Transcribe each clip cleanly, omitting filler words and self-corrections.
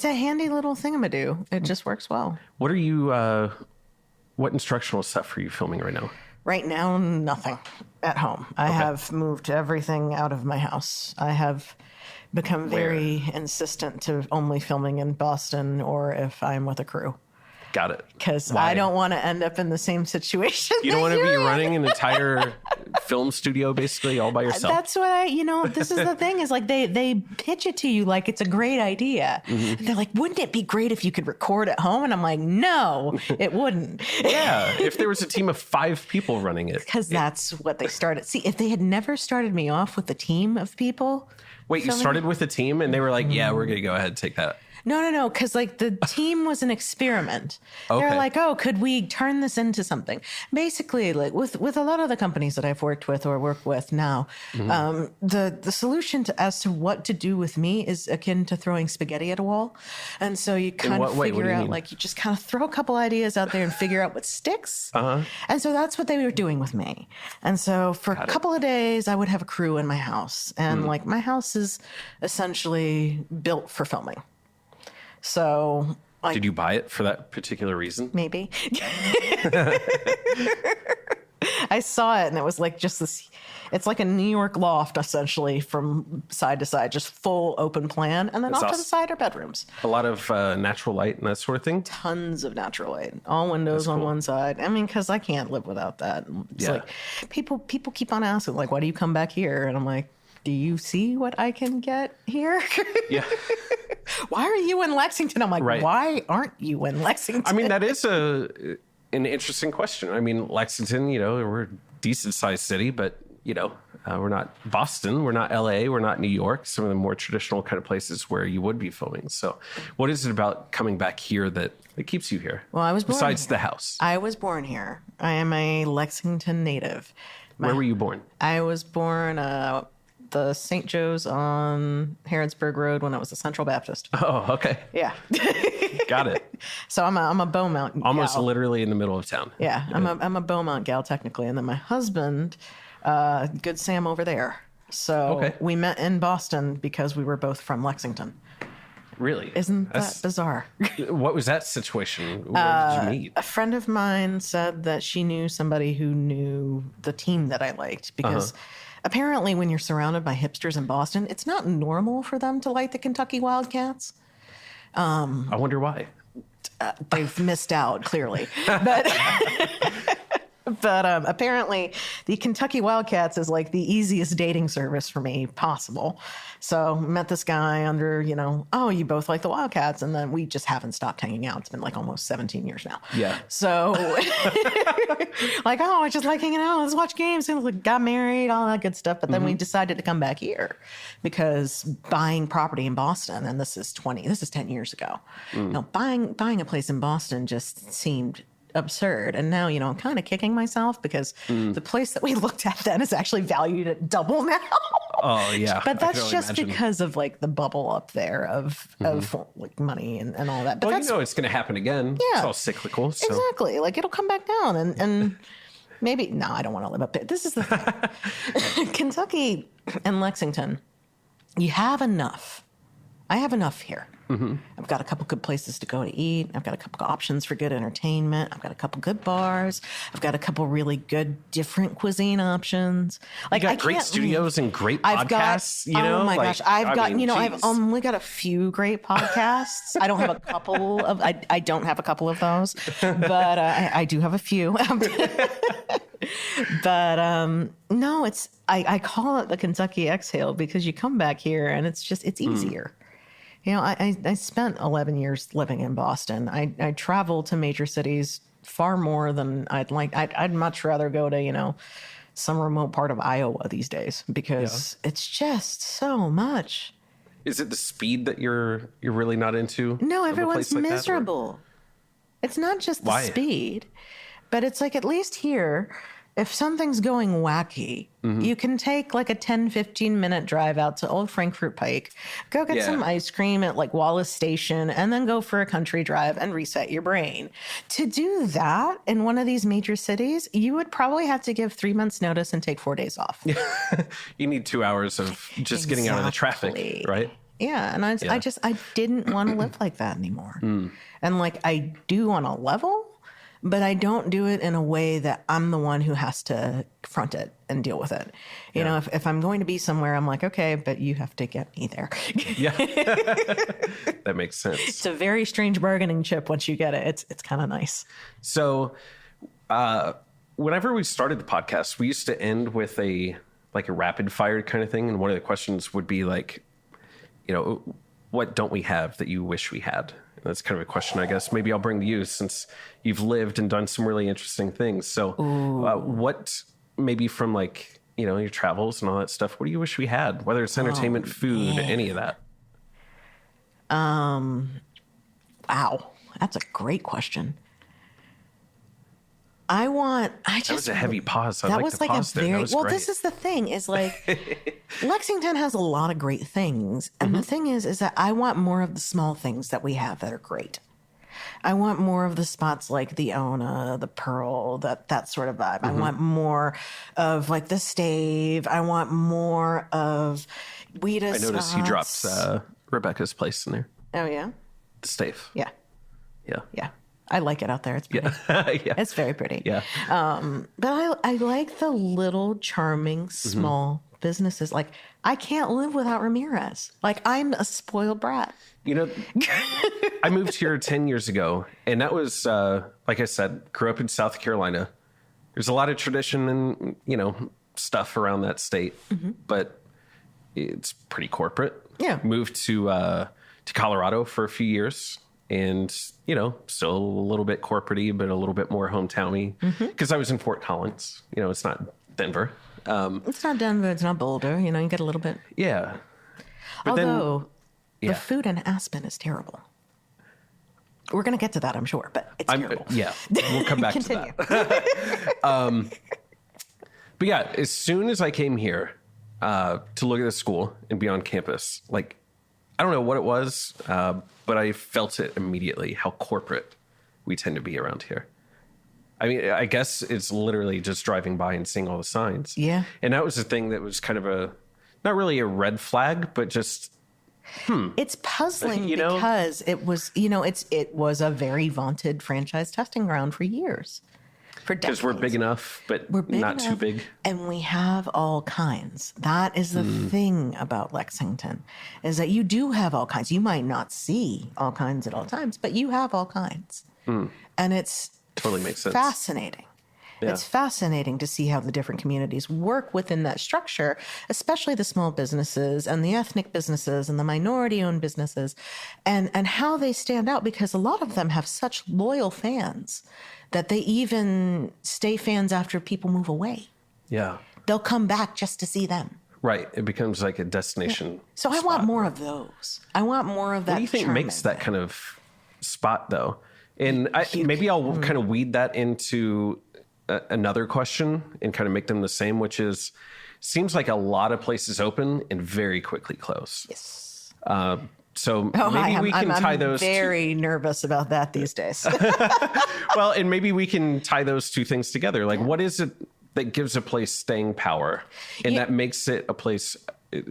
a handy little thingamadoo. It just works well. What are you, what instructional stuff are you filming right now? Right now, nothing at home. I have moved everything out of my house. I have become very insistent to only filming in Boston or if I'm with a crew. Got it. Because I don't want to end up in the same situation. You don't want to be running an entire film studio basically all by yourself? That's what this is the thing is like they pitch it to you like it's a great idea. And they're like, wouldn't it be great if you could record at home? And I'm like, no, it wouldn't. Yeah, if there was a team of 5 people running it. Because that's what they started. See, if they had never started me off with a team of people. Wait, you started with a team and they were like, yeah, we're going to go ahead and take that. No. Because like the team was an experiment. They're like, oh, could we turn this into something? Basically, like with a lot of the companies that I've worked with or work with now, the solution as to what to do with me is akin to throwing spaghetti at a wall. And so you kind of figure out, like, you just kind of throw a couple ideas out there and figure out what sticks. And so that's what they were doing with me. And so for a couple of days, I would have a crew in my house. And like my house is essentially built for filming. So did you buy it for that particular reason? Maybe. I saw it and it was like just this, it's like a New York loft essentially from side to side, just full open plan. And then off to the side are bedrooms. A lot of natural light and that sort of thing? Tons of natural light. All windows on one side. I mean, because I can't live without that. It's like people keep on asking, like, why do you come back here? And I'm like, do you see what I can get here? Yeah. Why are you in Lexington? I'm like, why aren't you in Lexington? I mean, that is an interesting question. I mean, Lexington, we're a decent sized city, but, we're not Boston, we're not LA, we're not New York, some of the more traditional kind of places where you would be filming. So what is it about coming back here that keeps you here? Well, I was born besides here. The house. I was born here. I am a Lexington native. Where were you born? I was born the St. Joe's on Harrodsburg Road when I was a Central Baptist. Oh, okay. Yeah. Got it. So I'm a Beaumont gal. Almost literally in the middle of town. Yeah. I'm a Beaumont gal technically. And then my husband, good Sam over there. So we met in Boston because we were both from Lexington. Really? Isn't that bizarre? What was that situation? Where did you meet? A friend of mine said that she knew somebody who knew the team that I liked because apparently when you're surrounded by hipsters in Boston, it's not normal for them to like the Kentucky Wildcats. I wonder why. They've missed out, clearly. But apparently the Kentucky Wildcats is like the easiest dating service for me possible. So met this guy under, you both like the Wildcats. And then we just haven't stopped hanging out. It's been like almost 17 years now. Yeah. So like, I just like hanging out. Let's watch games. And got married, all that good stuff. But then we decided to come back here because buying property in Boston, and this is 10 years ago. Buying a place in Boston just seemed absurd. And now, I'm kind of kicking myself because the place that we looked at then is actually valued at double now. Oh, yeah. But that's just because of like the bubble up there of like money and all that. But it's going to happen again. Yeah. It's all cyclical. So. Exactly. Like it'll come back down and maybe, no, I don't want to live up there. This is the thing. Kentucky and Lexington, you have enough. I have enough here. I've got a couple good places to go to eat. I've got a couple options for good entertainment. I've got a couple good bars. I've got a couple really good different cuisine options. Like you got great studios and great podcasts. Oh my gosh, I've only got a few great podcasts. I don't have a couple of. I don't have a couple of those, but I do have a few. But no, it's I call it the Kentucky Exhale because you come back here and it's easier. I spent 11 years living in Boston. I travel to major cities far more than I'd like. I'd much rather go to, some remote part of Iowa these days because it's just so much. Is it the speed that you're really not into? No, everyone's miserable. It's not just the speed, but it's like at least here, if something's going wacky, you can take like a 10, 15-minute drive out to Old Frankfurt Pike, go get some ice cream at like Wallace Station, and then go for a country drive and reset your brain. To do that in one of these major cities, you would probably have to give 3 months notice and take 4 days off. You need 2 hours of just getting out of the traffic, right? Yeah. And I didn't want to live like that anymore. And like, I do on a level, but I don't do it in a way that I'm the one who has to confront it and deal with it. You know, if I'm going to be somewhere, I'm like, okay, but you have to get me there. Yeah. That makes sense. It's a very strange bargaining chip once you get it. It's kind of nice. So, whenever we started the podcast, we used to end with a rapid fire kind of thing. And one of the questions would be like, you know, what don't we have that you wish we had? And that's kind of a question, I guess, maybe I'll bring to you since you've lived and done some really interesting things. So what maybe from like, you know, your travels and all that stuff, what do you wish we had? Whether it's entertainment, food, any of that. Wow. That's a great question. That was a heavy pause. That was like a very, well, this is the thing is like Lexington has a lot of great things. And the thing is that I want more of the small things that we have that are great. I want more of the spots like the Ona, the Pearl, that sort of vibe. I want more of like the Stave. I want more of Weeda's. I noticed you dropped Rebecca's place in there. Oh, yeah? The Stave. Yeah. Yeah. Yeah. I like it out there. It's pretty. Yeah. It's very pretty. Yeah. But I like the little charming small businesses. Like I can't live without Ramirez. Like I'm a spoiled brat. You know, I moved here 10 years ago, and that was, like I said, grew up in South Carolina. There's a lot of tradition and, you know, stuff around that state, but it's pretty corporate. Yeah. Moved to Colorado for a few years. And, you know, still a little bit corporate-y, but a little bit more hometowny. Because I was in Fort Collins. You know, it's not Denver. It's not Denver. It's not Boulder. You know, you get a little bit. Yeah. But although the food in Aspen is terrible. We're going to get to that, I'm sure, but it's terrible. Yeah, we'll come back to that. But yeah, as soon as I came here to look at the school and be on campus, like, I don't know what it was, but I felt it immediately, how corporate we tend to be around here. I mean, I guess it's literally just driving by and seeing all the signs. Yeah. And that was the thing that was kind of not really a red flag, but just, It's puzzling because it was, you know, it was a very vaunted franchise testing ground for years. Because we're big enough, but not too big. And we have all kinds. That is the thing about Lexington, is that you do have all kinds. You might not see all kinds at all times, but you have all kinds. And it's totally makes sense. Fascinating. Yeah. It's fascinating to see how the different communities work within that structure, especially the small businesses and the ethnic businesses and the minority-owned businesses, and how they stand out, because a lot of them have such loyal fans that they even stay fans after people move away. Yeah. They'll come back just to see them. Right. It becomes like a destination. Yeah. So I want more of those. I want more of that. What do you think makes that kind of spot, though? And maybe I'll kind of weed that into another question and kind of make them the same, which is, seems like a lot of places open and very quickly close. Yes. So maybe we can tie those. I'm very nervous about that these days. Well, and maybe we can tie those two things together. Like, what is it that gives a place staying power and that makes it a place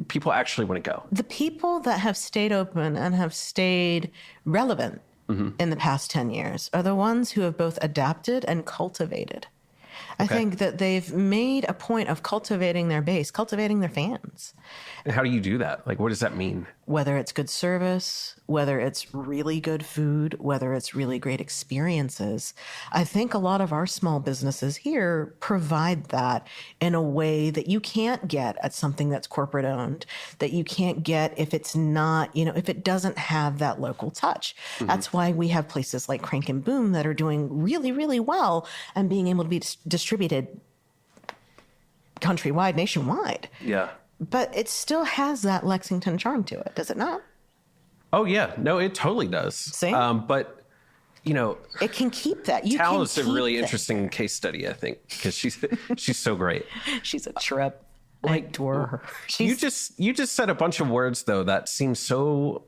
people actually want to go? The people that have stayed open and have stayed relevant in the past 10 years are the ones who have both adapted and cultivated. I think that they've made a point of cultivating their base, cultivating their fans. And how do you do that? Like, what does that mean? Whether it's good service, whether it's really good food, whether it's really great experiences. I think a lot of our small businesses here provide that in a way that you can't get at something that's corporate owned, that you can't get if it's not, you know, if it doesn't have that local touch. That's why we have places like Crank and Boom that are doing really, really well and being able to be distributed countrywide, nationwide. Yeah. But it still has that Lexington charm to it, does it not? Oh, yeah. No, it totally does. See? But, you know... It can keep that. Tal is a really interesting case study, I think, because she's so great. She's a trip. I adore her. You just said a bunch of words, though, that seem so,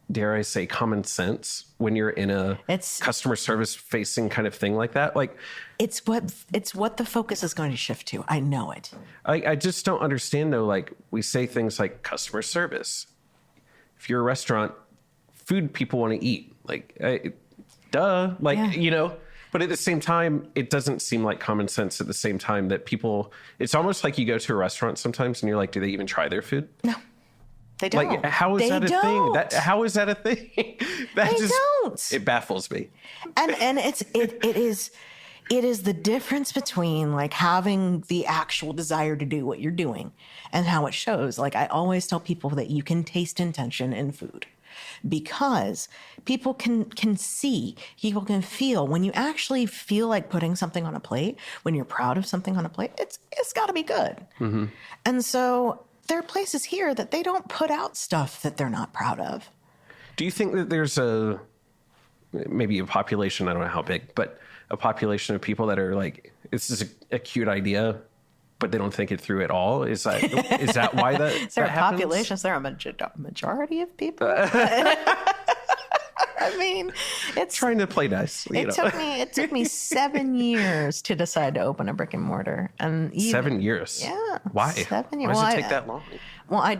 dare I say, common sense when you're in a customer service facing kind of thing like that. Like, it's what the focus is going to shift to. I know it. I just don't understand, though. Like, we say things like customer service. if you're a restaurant, food people want to eat. Like, duh. Like, you know, but at the same time, it doesn't seem like common sense at the same time that people, it's almost like you go to a restaurant sometimes and you're like, do they even try their food? No, they don't. Like, how is that a thing? How is that a thing? That don't. It baffles me. And it is the difference between like having the actual desire to do what you're doing and how it shows. Like I always tell people that you can taste intention in food. Because people can see, people can feel when you actually feel like putting something on a plate, when you're proud of something on a plate, it's got to be good. Mm-hmm. And so there are places here that they don't put out stuff that they're not proud of. Do you think that there's maybe a population, I don't know how big, but a population of people that are like, this is a cute idea, but they don't think it through at all? Is that why that is there that a happens? population? Is there a majority of people? I mean, it's trying to play nice. It took me 7 years to decide to open a brick and mortar, and 7 years. Yeah. Why? 7 years. Why does it take that long? Well, I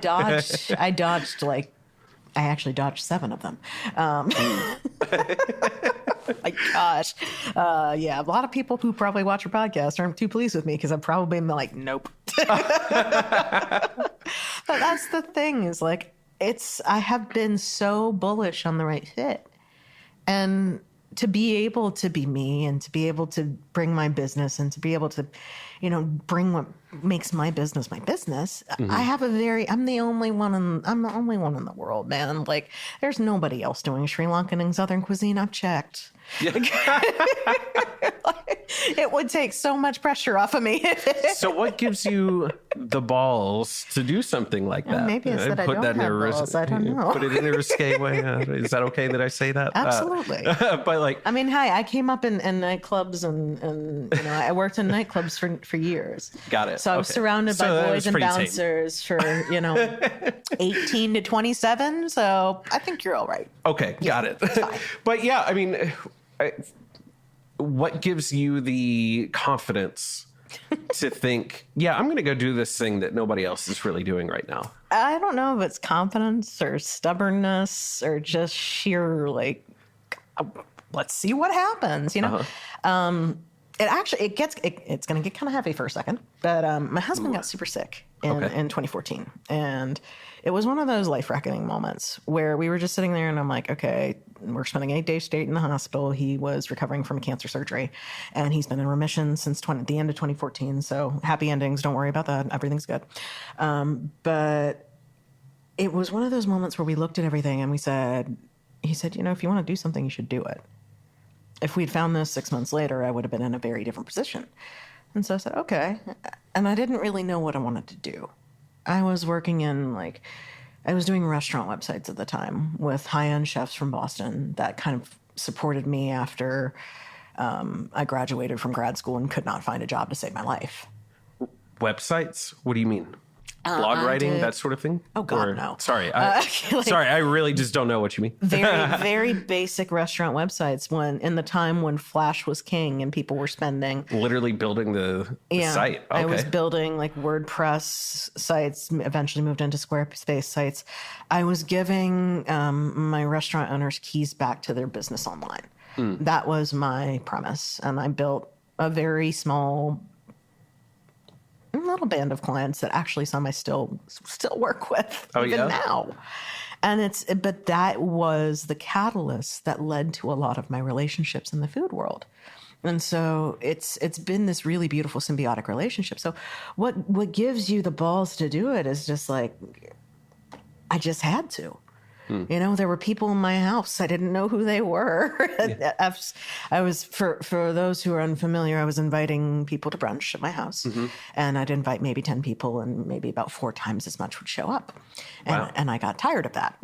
actually dodged 7 of them. My gosh. Yeah, a lot of people who probably watch your podcast aren't too pleased with me because I've probably been like, nope. But that's the thing is like, I have been so bullish on the right fit. And to be able to be me and to be able to bring my business and to be able to, you know, bring what makes my business, mm-hmm. I'm the only one in the world, man. Like there's nobody else doing Sri Lankan and Southern cuisine. I've checked. Yeah. It would take so much pressure off of me. So what gives you the balls to do something like that? Maybe it's that I don't have balls. I don't know. Put it in a risque way. Is that okay that I say that? Absolutely. But like, I mean, hi, I came up in nightclubs and you know, I worked in nightclubs for years. Got it. So I was surrounded by boys and bouncers for, you know, 18 to 27. So I think you're all right. Okay. Got it. But yeah, I mean, what gives you the confidence to think, yeah, I'm going to go do this thing that nobody else is really doing right now? I don't know if it's confidence or stubbornness or just sheer like, let's see what happens, you know? Uh-huh. It's going to get kind of heavy for a second, but my husband got super sick in 2014. And it was one of those life-reckoning moments where we were just sitting there and I'm like, okay, we're spending 8 days straight in the hospital. He was recovering from cancer surgery and he's been in remission since the end of 2014. So happy endings. Don't worry about that. Everything's good. But it was one of those moments where we looked at everything and he said, you know, if you want to do something, you should do it. If we'd found this 6 months later, I would have been in a very different position. And so I said, okay. And I didn't really know what I wanted to do. I was working I was doing restaurant websites at the time with high-end chefs from Boston that kind of supported me after I graduated from grad school and could not find a job to save my life. Websites? What do you mean? Blog writing, that sort of thing? Oh, God, no. Sorry. I really just don't know what you mean. Very, very basic restaurant websites in the time when Flash was king and people were spending. Literally building the site. Okay. I was building like WordPress sites, eventually moved into Squarespace sites. I was giving my restaurant owners keys back to their business online. That was my premise. And I built a very small little band of clients that actually some I still work with now. And but that was the catalyst that led to a lot of my relationships in the food world. And so it's been this really beautiful symbiotic relationship. So what gives you the balls to do it is just like, I just had to. You know, there were people in my house. I didn't know who they were. Yeah. I was, for those who are unfamiliar, I was inviting people to brunch at my house. Mm-hmm. And I'd invite maybe 10 people and maybe about 4 times as much would show up. And I got tired of that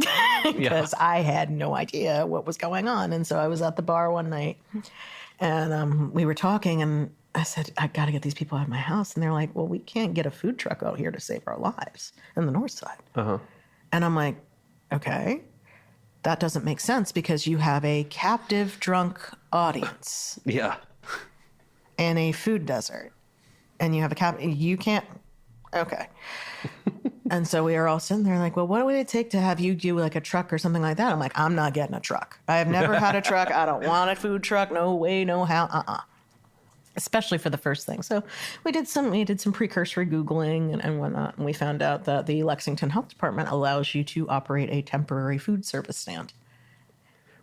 because I had no idea what was going on. And so I was at the bar one night and we were talking and I said, I got to get these people out of my house. And they're like, well, we can't get a food truck out here to save our lives in the north side. Uh-huh. And I'm like, okay, that doesn't make sense because you have a captive drunk audience. Yeah. And a food desert. And you have you can't, okay. And so we were all sitting there like, well, what would it take to have you do like a truck or something like that? I'm like, I'm not getting a truck. I have never had a truck. I don't want a food truck. No way, no how. Especially for the first thing. So we did some precursory Googling and whatnot. And we found out that the Lexington Health Department allows you to operate a temporary food service stand.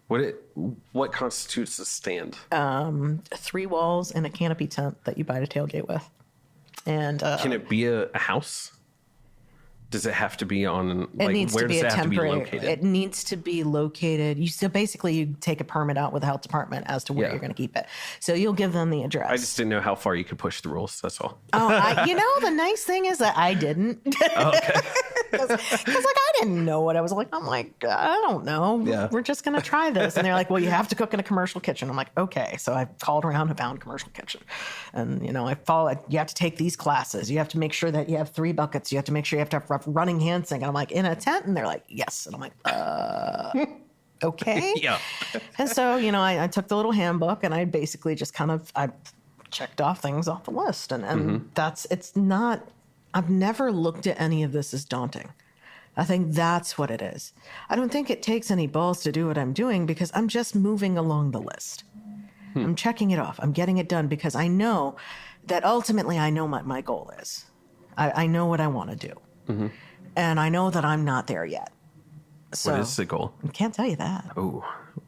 What constitutes a stand? 3 walls and a canopy tent that you buy to tailgate with. And can it be a house? Does it have to be on? It needs where to be does a it have temporary. to be located? It needs to be located. You take a permit out with the health department as to where you're going to keep it. So you'll give them the address. I just didn't know how far you could push the rules. That's all. The nice thing is that I didn't. Okay. Because I didn't know what I was like. I'm like, I don't know. Yeah. We're just going to try this. And they're like, well, you have to cook in a commercial kitchen. I'm like, okay. So I called around and found a commercial kitchen. And, you have to take these classes. You have to make sure that you have 3 buckets. You have to make sure you have to have running hand sink. And I'm like, in a tent? And they're like, yes. And I'm like, okay. Yeah. And so, I took the little handbook and I basically just I checked off things off the list. And I've never looked at any of this as daunting. I think that's what it is. I don't think it takes any balls to do what I'm doing because I'm just moving along the list. I'm checking it off. I'm getting it done because I know that ultimately I know what my goal is. I know what I want to do. Mm-hmm. And I know that I'm not there yet. So what is the goal? I can't tell you that. Oh,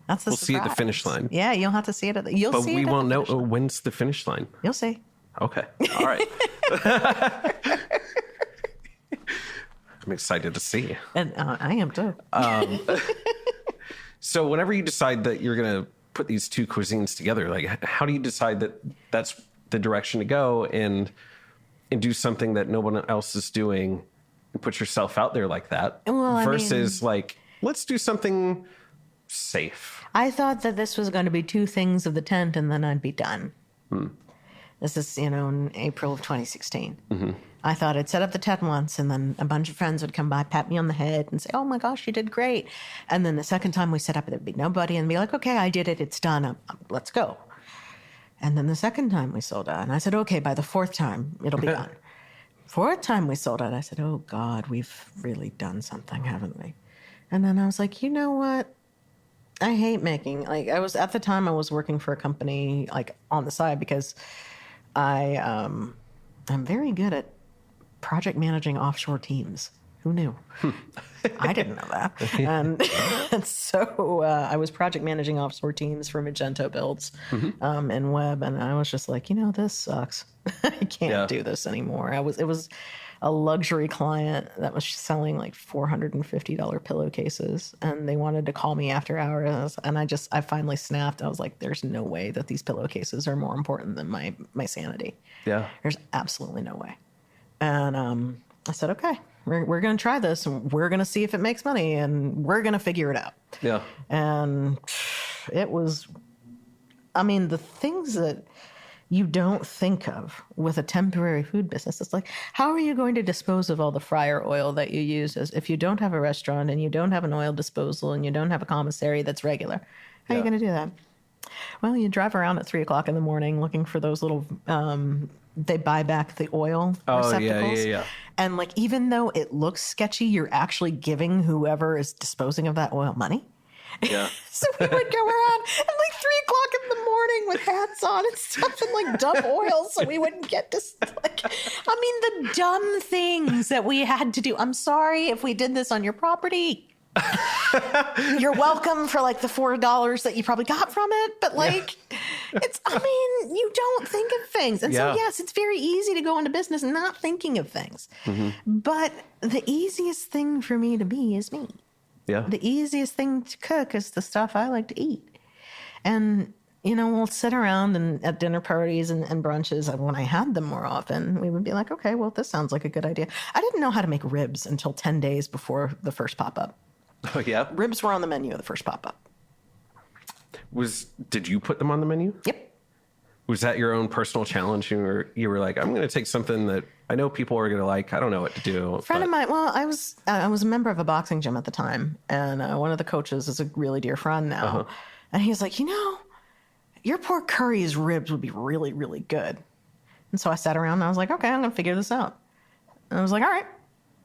that's the We'll see at the finish line. Yeah, you'll have to see it. But we won't know when's the finish line. You'll see. Okay. All right. I'm excited to see. And I am too. So whenever you decide that you're going to put these 2 cuisines together, like how do you decide that that's the direction to go and do something that no one else is doing and put yourself out there like that versus let's do something safe? I thought that this was going to be 2 things of the tent and then I'd be done. This is, in April of 2016. Mm-hmm. I thought I'd set up the tent once and then a bunch of friends would come by, pat me on the head and say, oh my gosh, you did great. And then the second time we set up, there'd be nobody and be like, okay, I did it. It's done. Let's go. And then the second time we sold out and I said, okay, by the 4th time, it'll be done. 4th time we sold out, I said, oh God, we've really done something, haven't we? And then I was like, you know what? I hate making, at the time I was working for a company on the side because I'm very good at project managing offshore teams. Who knew? I didn't know that. And so I was project managing offshore teams for Magento builds in web. And I was just like, this sucks. I can't do this anymore. It was a luxury client that was selling like $450 pillowcases. And they wanted to call me after hours. And I finally snapped. I was like, there's no way that these pillowcases are more important than my sanity. Yeah. There's absolutely no way. And I said, okay, we're going to try this and we're going to see if it makes money and we're going to figure it out. Yeah. And it was, the things that you don't think of with a temporary food business, it's like, how are you going to dispose of all the fryer oil that you use if you don't have a restaurant and you don't have an oil disposal and you don't have a commissary that's regular? How are you going to do that? Well, you drive around at 3:00 in the morning looking for those little, they buy back the oil receptacles. Yeah. And even though it looks sketchy, you're actually giving whoever is disposing of that oil money. Yeah. So we would go around at 3:00 in the morning with hats on and stuff and dump oil so we wouldn't get to the dumb things that we had to do. I'm sorry if we did this on your property. You're welcome for the $4 that you probably got from it, but you don't think of things. And so yes, it's very easy to go into business not thinking of things. Mm-hmm. But the easiest thing for me to be is me. Yeah. The easiest thing to cook is the stuff I like to eat. And we'll sit around and at dinner parties and brunches, and when I had them more often, we would be like, okay, well, this sounds like a good idea. I didn't know how to make ribs until 10 days before the first pop-up. Oh, yeah? Ribs were on the menu of the first pop-up. Did you put them on the menu? Yep. Was that your own personal challenge? You were like, I'm going to take something that I know people are going to like. I don't know what to do. Friend of mine, I was a member of a boxing gym at the time, and one of the coaches is a really dear friend now. Uh-huh. And he's like, your pork curry's ribs would be really, really good. And so I sat around and I was like, okay, I'm going to figure this out. And I was like, all right.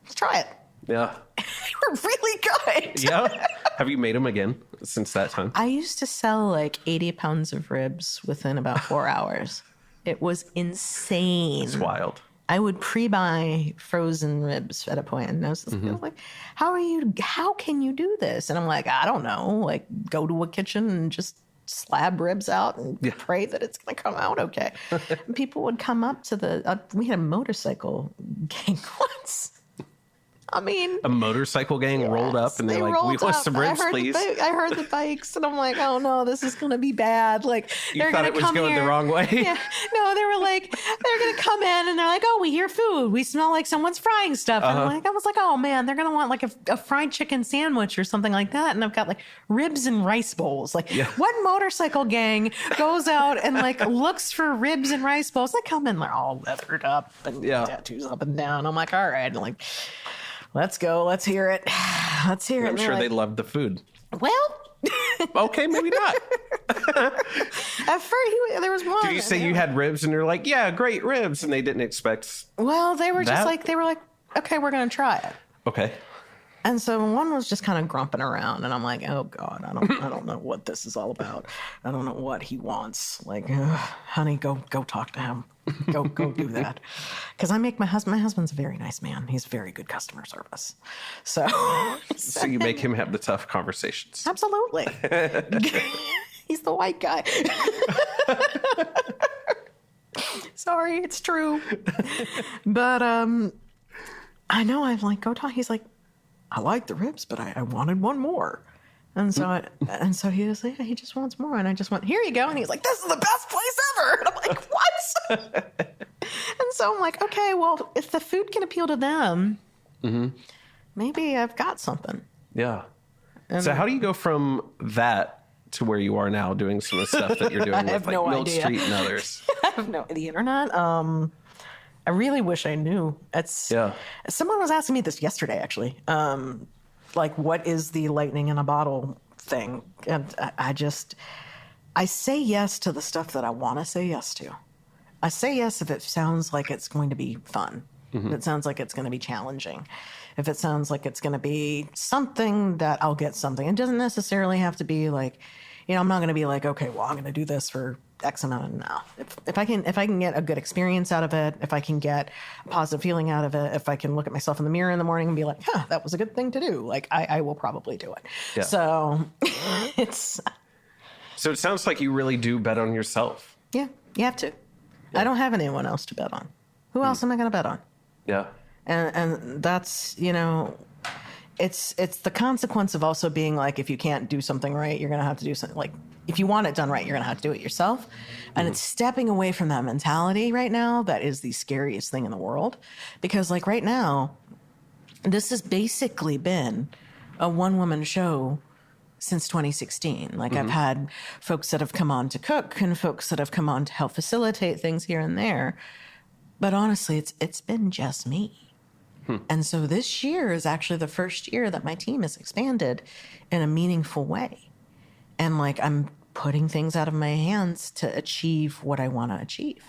let's try it. Yeah. They were really good. Yeah. Have you made them again since that time? I used to sell like 80 pounds of ribs within about 4 hours. It was insane. It's wild. I would pre-buy frozen ribs at a point, and I was like, how can you do this? And I'm like, I don't know, like go to a kitchen and just slab ribs out and pray that it's going to come out okay. And people would come up to we had a motorcycle gang once. I mean, a motorcycle gang rolled up and they're like, we want some ribs, please. I heard the bikes and I'm like, oh no, this is going to be bad. Like, you thought it was going the wrong way? Yeah. No, they were like, they're going to come in and they're like, oh, we hear food. We smell like someone's frying stuff. And I was like, oh man, they're going to want like a fried chicken sandwich or something like that. And I've got like ribs and rice bowls. Like, what motorcycle gang goes out and like looks for ribs and rice bowls? They come in, they're all leathered up and tattoos up and down. I'm like, all right. And like, let's go. Let's hear it. Let's hear it. I'm sure they loved the food. Well, okay, maybe not. At first, there was one. Did you say you had ribs and you're like, yeah, great ribs, and they didn't expect? Well, they were just like, okay, we're going to try it. Okay. And so one was just kind of grumping around, and I'm like, oh God, I don't know what this is all about. I don't know what he wants. Like, honey, go talk to him. Go do that. Because my husband's a very nice man. He's very good customer service. So you make him have the tough conversations. Absolutely. He's the white guy. Sorry, it's true. But I know I'm like, go talk. He's like, I like the ribs, but I wanted one more. And so he was like, he just wants more. And I just went, here you go. And he's like, this is the best place ever. And I'm like, what? And so I'm like, okay, well, if the food can appeal to them, maybe I've got something. Yeah. And so how do you go from that to where you are now doing some of the stuff that you're doing with like Milk Street and others? I have the internet. I really wish I knew. Someone was asking me this yesterday, actually. Like, what is the lightning in a bottle thing? And I say yes to the stuff that I want to say yes to. I say yes if it sounds like it's going to be fun. If it sounds like it's going to be challenging. If it sounds like it's going to be something that I'll get something. It doesn't necessarily have to be like, I'm not going to be like, okay, well, I'm going to do this for X amount. No. If I can get a good experience out of it, if I can get a positive feeling out of it, if I can look at myself in the mirror in the morning and be like, that was a good thing to do. Like, I will probably do it. Yeah. So So it sounds like you really do bet on yourself. Yeah, you have to. Yeah. I don't have anyone else to bet on. Who else am I going to bet on? Yeah. And that's, it's the consequence of also being like, if you can't do something right, you're going to have to do something. Like, if you want it done right, you're going to have to do it yourself. And it's stepping away from that mentality right now that is the scariest thing in the world. Because like right now, this has basically been a one-woman show since 2016. Like I've had folks that have come on to cook and folks that have come on to help facilitate things here and there. But honestly, it's been just me. And so this year is actually the first year that my team has expanded in a meaningful way. And like I'm putting things out of my hands to achieve what I want to achieve.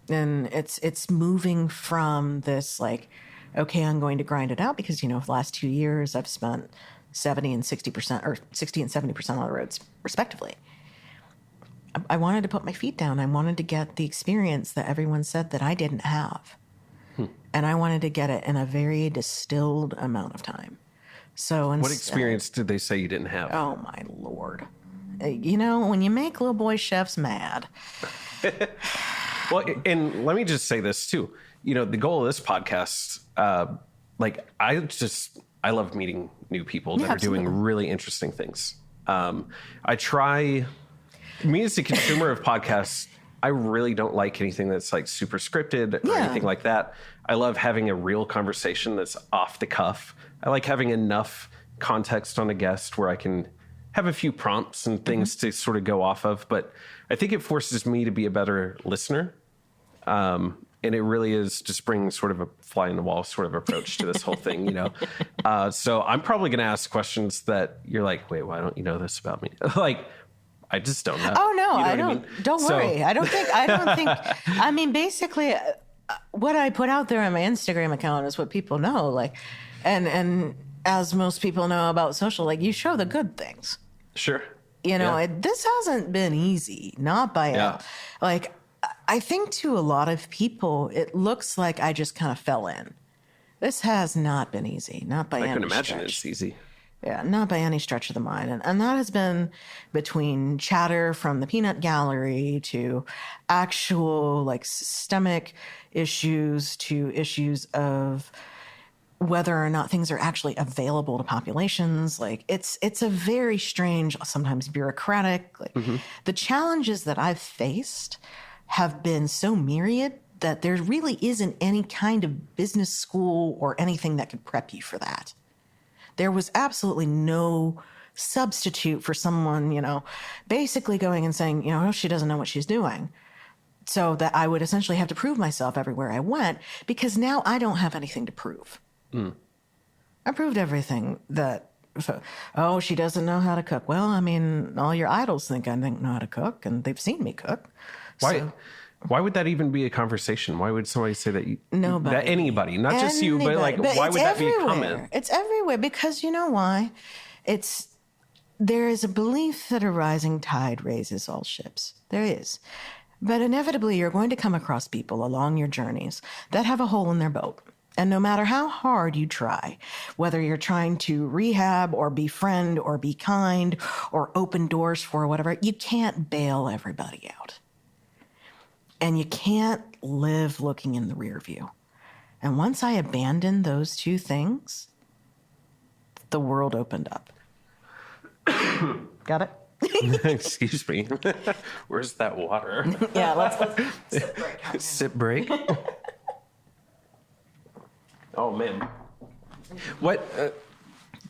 And it's moving from this like, okay, I'm going to grind it out because, the last 2 years I've spent 70 and 60% or 60 and 70% on the roads respectively. I wanted to put my feet down. I wanted to get the experience that everyone said that I didn't have. And I wanted to get it in a very distilled amount of time. So what experience did they say you didn't have? Oh, my Lord. When you make little boy chefs mad. Well, and let me just say this, too. The goal of this podcast, I love meeting new people that are doing really interesting things. Me as a consumer of podcasts, I really don't like anything that's like super scripted or anything like that. I love having a real conversation that's off the cuff. I like having enough context on a guest where I can have a few prompts and things to sort of go off of. But I think it forces me to be a better listener. And it really is just bringing sort of a fly in the wall sort of approach to this whole thing, So I'm probably going to ask questions that you're like, wait, why don't you know this about me? Like, I just don't know. Oh, no, I don't. I mean? Don't worry. I don't think, basically, what I put out there on my Instagram account is what people know. Like, and as most people know about social, like you show the good things. Sure. You know, this hasn't been easy, not by like, I think to a lot of people, it looks like I just kind of fell in. This has not been easy, not by any stretch. I can imagine it's easy. Yeah, not by any stretch of the mind. And that has been between chatter from the peanut gallery to actual like systemic issues to issues of whether or not things are actually available to populations. Like it's a very strange, sometimes bureaucratic, like the challenges that I've faced have been so myriad that there really isn't any kind of business school or anything that could prep you for that. There was absolutely no substitute for someone, you know, basically going and saying, you know, she doesn't know what she's doing. So that I would essentially have to prove myself everywhere I went because now I don't have anything to prove. I proved everything that, oh, she doesn't know how to cook. Well, I mean, all your idols think I know how to cook and they've seen me cook. Why would that even be a conversation? Why would somebody say that? Nobody. That anybody, not just you, but like, why would that be a comment? It's everywhere because you know why? There is a belief that a rising tide raises all ships. There is. But inevitably, you're going to come across people along your journeys that have a hole in their boat. And no matter how hard you try, whether you're trying to rehab or befriend or be kind or open doors for whatever, you can't bail everybody out. And you can't live looking in the rear view. And once I abandoned those two things, the world opened up. Got it? Excuse me. Where's that water? Yeah, let's sip break. Oh, man. What?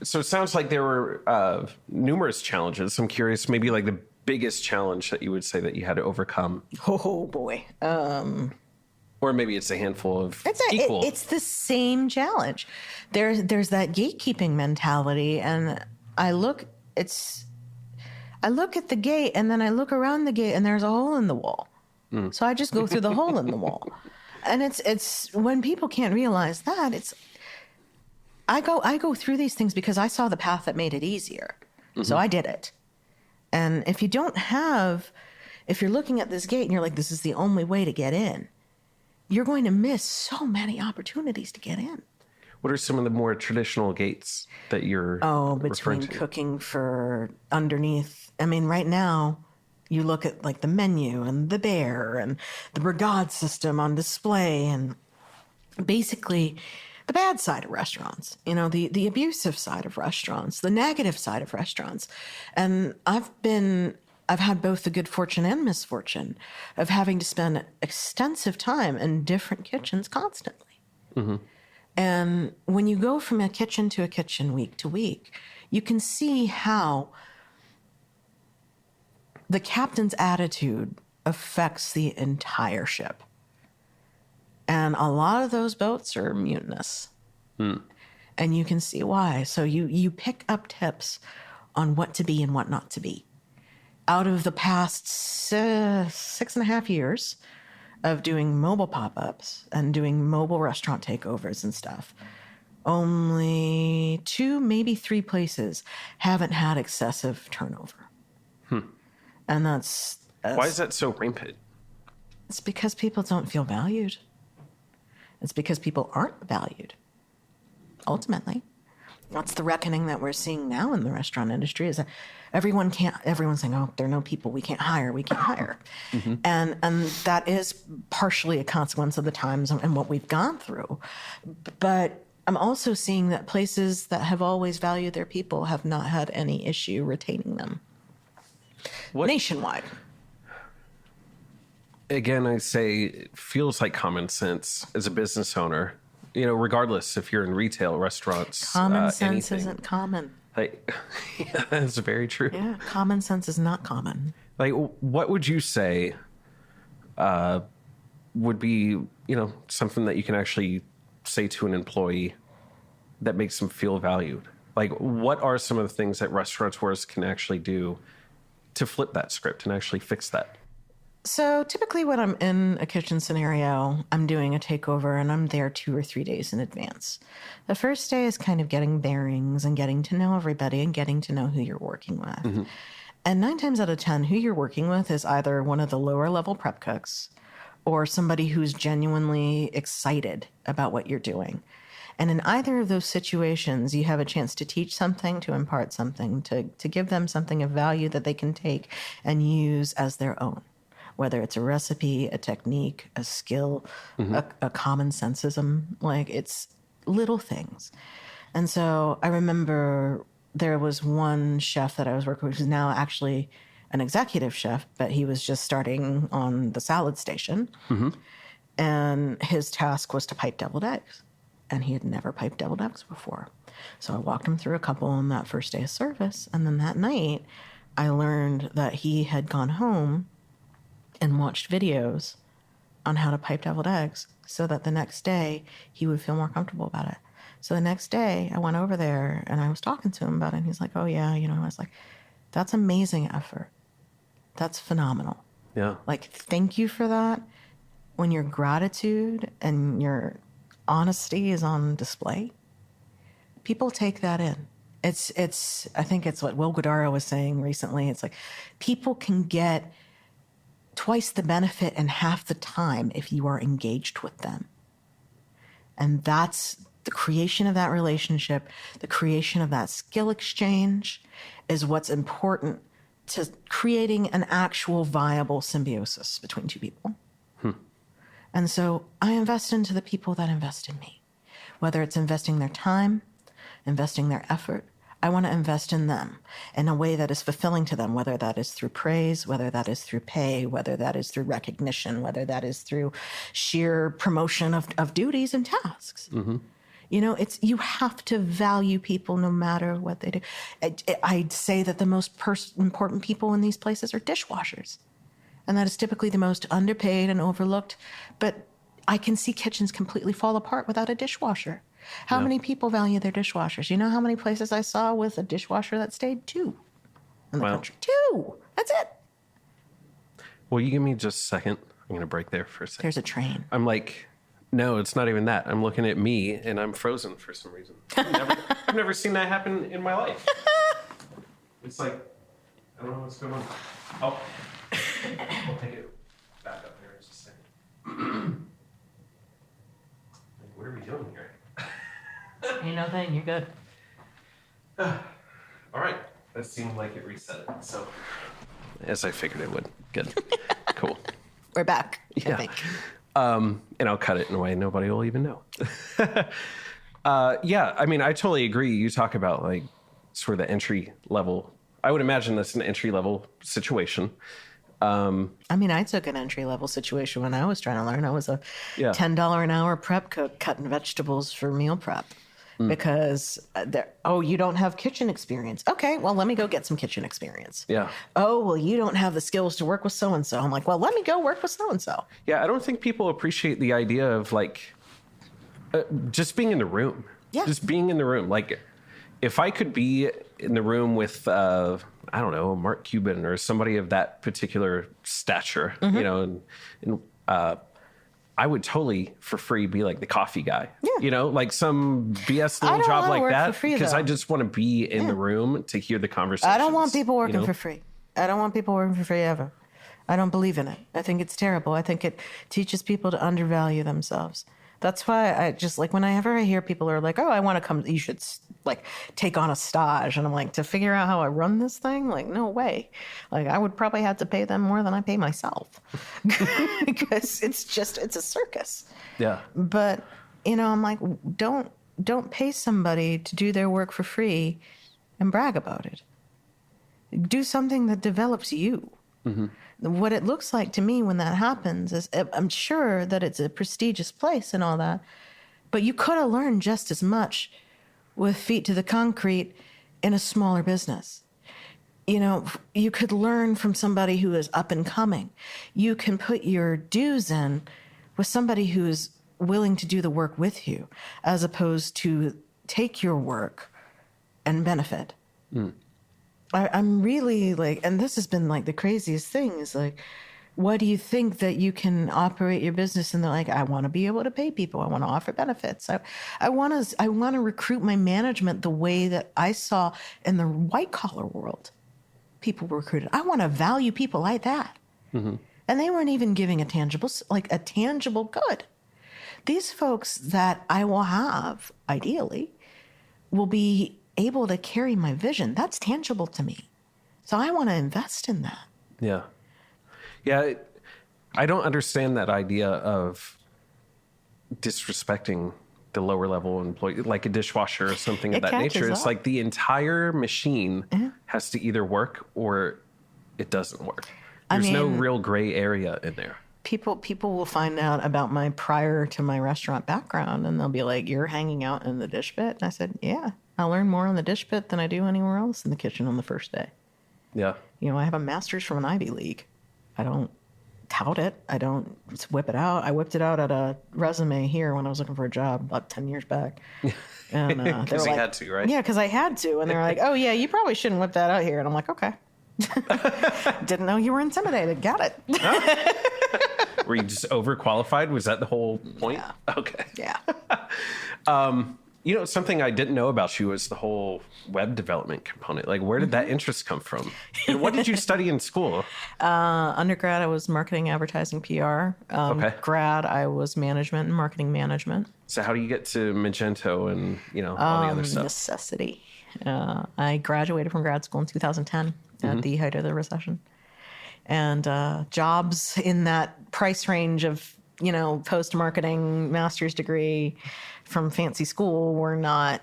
So it sounds like there were numerous challenges. I'm curious, maybe like the biggest challenge that you would say that you had to overcome? Oh boy. Or maybe it's a handful of equal. It's the same challenge. There's that gatekeeping mentality, and I look at the gate, and then I look around the gate, and there's a hole in the wall. So I just go through the hole in the wall, and it's when people can't realize that I go through these things because I saw the path that made it easier, so I did it. And if you're looking at this gate and you're like, this is the only way to get in, you're going to miss so many opportunities to get in. What are some of the more traditional gates that you're between cooking for underneath? I mean, right now, you look at like the menu and the bear and the brigade system on display and basically the bad side of restaurants, you know, the abusive side of restaurants, the negative side of restaurants. And I've had both the good fortune and misfortune of having to spend extensive time in different kitchens constantly. And when you go from a kitchen to a kitchen week to week, you can see how the captain's attitude affects the entire ship. And a lot of those boats are mutinous. And you can see why. So you pick up tips on what to be and what not to be. Out of the past 6.5 years of doing mobile pop-ups and doing mobile restaurant takeovers and stuff, only 2, maybe 3 places haven't had excessive turnover. And that's... Why is that so rampant? It's because people don't feel valued. It's because people aren't valued. Ultimately, that's the reckoning that we're seeing now in the restaurant industry is that everyone's saying, oh, there are no people, we can't hire. And that is partially a consequence of the times and what we've gone through. But I'm also seeing that places that have always valued their people have not had any issue retaining them. Nationwide. Again, I say it feels like common sense as a business owner, you know, regardless if you're in retail, restaurants, common sense anything. isn't common. Like, yeah, that's very true. Yeah, common sense is not common. Like, what would you say would be, you know, something that you can actually say to an employee that makes them feel valued? Like, what are some of the things that restaurateurs can actually do to flip that script and actually fix that? So typically when I'm in a kitchen scenario, I'm doing a takeover and I'm there 2 or 3 days in advance. The first day is kind of getting bearings and getting to know everybody and getting to know who you're working with. Mm-hmm. And 9 times out of 10, who you're working with is either one of the lower level prep cooks or somebody who's genuinely excited about what you're doing. And in either of those situations, you have a chance to teach something, to impart something, to give them something of value that they can take and use as their own. Whether it's a recipe, a technique, a skill, mm-hmm. a common sensism, like it's little things. And so I remember there was one chef that I was working with who's now actually an executive chef, but he was just starting on the salad station. Mm-hmm. And his task was to pipe deviled eggs. And he had never piped deviled eggs before. So I walked him through a couple on that first day of service. And then that night, I learned that he had gone home and watched videos on how to pipe deviled eggs so that the next day he would feel more comfortable about it. So the next day I went over there and I was talking to him about it. And he's like, oh, yeah. You know, I was like, that's amazing effort. That's phenomenal. Yeah. Like, thank you for that. When your gratitude and your honesty is on display, people take that in. It's. I think it's what Will Guidara was saying recently. It's like people can get twice the benefit in half the time if you are engaged with them. And that's the creation of that relationship, the creation of that skill exchange is what's important to creating an actual viable symbiosis between two people. And so I invest into the people that invest in me, whether it's investing their time, investing their effort. I want to invest in them in a way that is fulfilling to them, whether that is through praise, whether that is through pay, whether that is through recognition, whether that is through sheer promotion of duties and tasks. Mm-hmm. You know, you have to value people no matter what they do. I'd say that the most important people in these places are dishwashers. And that is typically the most underpaid and overlooked. But I can see kitchens completely fall apart without a dishwasher. How many people value their dishwashers? You know how many places I saw with a dishwasher that stayed 2 in the country? 2. That's it. Well, you give me just a second. I'm going to break there for a second. There's a train. I'm like, no, it's not even that. I'm looking at me and I'm frozen for some reason. I've never seen that happen in my life. It's like, I don't know what's going on. Oh. I'll take it back up there in just a second. What are we doing here? Ain't no thing. You're good. All right. That seemed like it reset it. So, as I figured it would. Good. Cool. We're back, yeah. I think. And I'll cut it in a way nobody will even know. Yeah, I mean, I totally agree. You talk about like sort of the entry level. I would imagine that's an entry level situation. I mean, I took an entry-level situation when I was trying to learn. I was a $10 an hour prep cook cutting vegetables for meal prep because, you don't have kitchen experience. Okay, well, let me go get some kitchen experience. Yeah. Oh, well, you don't have the skills to work with so-and-so. I'm like, well, let me go work with so-and-so. Yeah, I don't think people appreciate the idea of, like, just being in the room. Yeah. Just being in the room. Like, if I could be in the room with, I don't know, Mark Cuban or somebody of that particular stature, mm-hmm. you know, and I would totally for free be like the coffee guy, you know, like some BS little job like that, because I just want to be in the room to hear the conversation. I don't want people working for free. I don't want people working for free ever. I don't believe in it. I think it's terrible. I think it teaches people to undervalue themselves. That's why I just like whenever I hear people are like, oh, I want to come, you should like take on a stage. And I'm like, to figure out how I run this thing? Like, no way. Like I would probably have to pay them more than I pay myself because it's a circus. Yeah. But, you know, I'm like, don't pay somebody to do their work for free and brag about it. Do something that develops you. Mm-hmm. What it looks like to me when that happens is I'm sure that it's a prestigious place and all that, but you could have learned just as much with feet to the concrete in a smaller business. You know, you could learn from somebody who is up and coming. You can put your dues in with somebody who is willing to do the work with you, as opposed to take your work and benefit. I'm really like, and this has been like the craziest thing is like, what do you think that you can operate your business? And they're like, I want to be able to pay people. I want to offer benefits. I want to recruit my management the way that I saw in the white collar world people were recruited. I want to value people like that. Mm-hmm. And they weren't even giving a tangible good. These folks that I will have, ideally, will be able to carry my vision. That's tangible to me. So I want to invest in that. Yeah. Yeah. I don't understand that idea of disrespecting the lower level employee, like a dishwasher or something of that nature. It's like the entire machine has to either work or it doesn't work. There's no real gray area in there. People will find out about my prior to my restaurant background, and they'll be like, "You're hanging out in the dish pit?" And I said, "Yeah, I learned more on the dish pit than I do anywhere else in the kitchen on the first day." Yeah. I have a master's from an Ivy League. I don't tout it. I don't whip it out. I whipped it out at a resume here when I was looking for a job about 10 years back. And they were like, had to, right? Yeah, because I had to. And they were like, "Oh, yeah, you probably shouldn't whip that out here." And I'm like, "Okay." Didn't know you were intimidated. Got it. Oh. Were you just overqualified? Was that the whole point? Yeah. Okay. Yeah. Something I didn't know about you was the whole web development component. Like, where did that interest come from? And what did you study in school? Undergrad, I was marketing, advertising, PR. Okay. Grad, I was management and marketing management. So how do you get to Magento and, all the other stuff? Necessity. I graduated from grad school in 2010 at the height of the recession. And jobs in that price range of, post-marketing master's degree from fancy school were not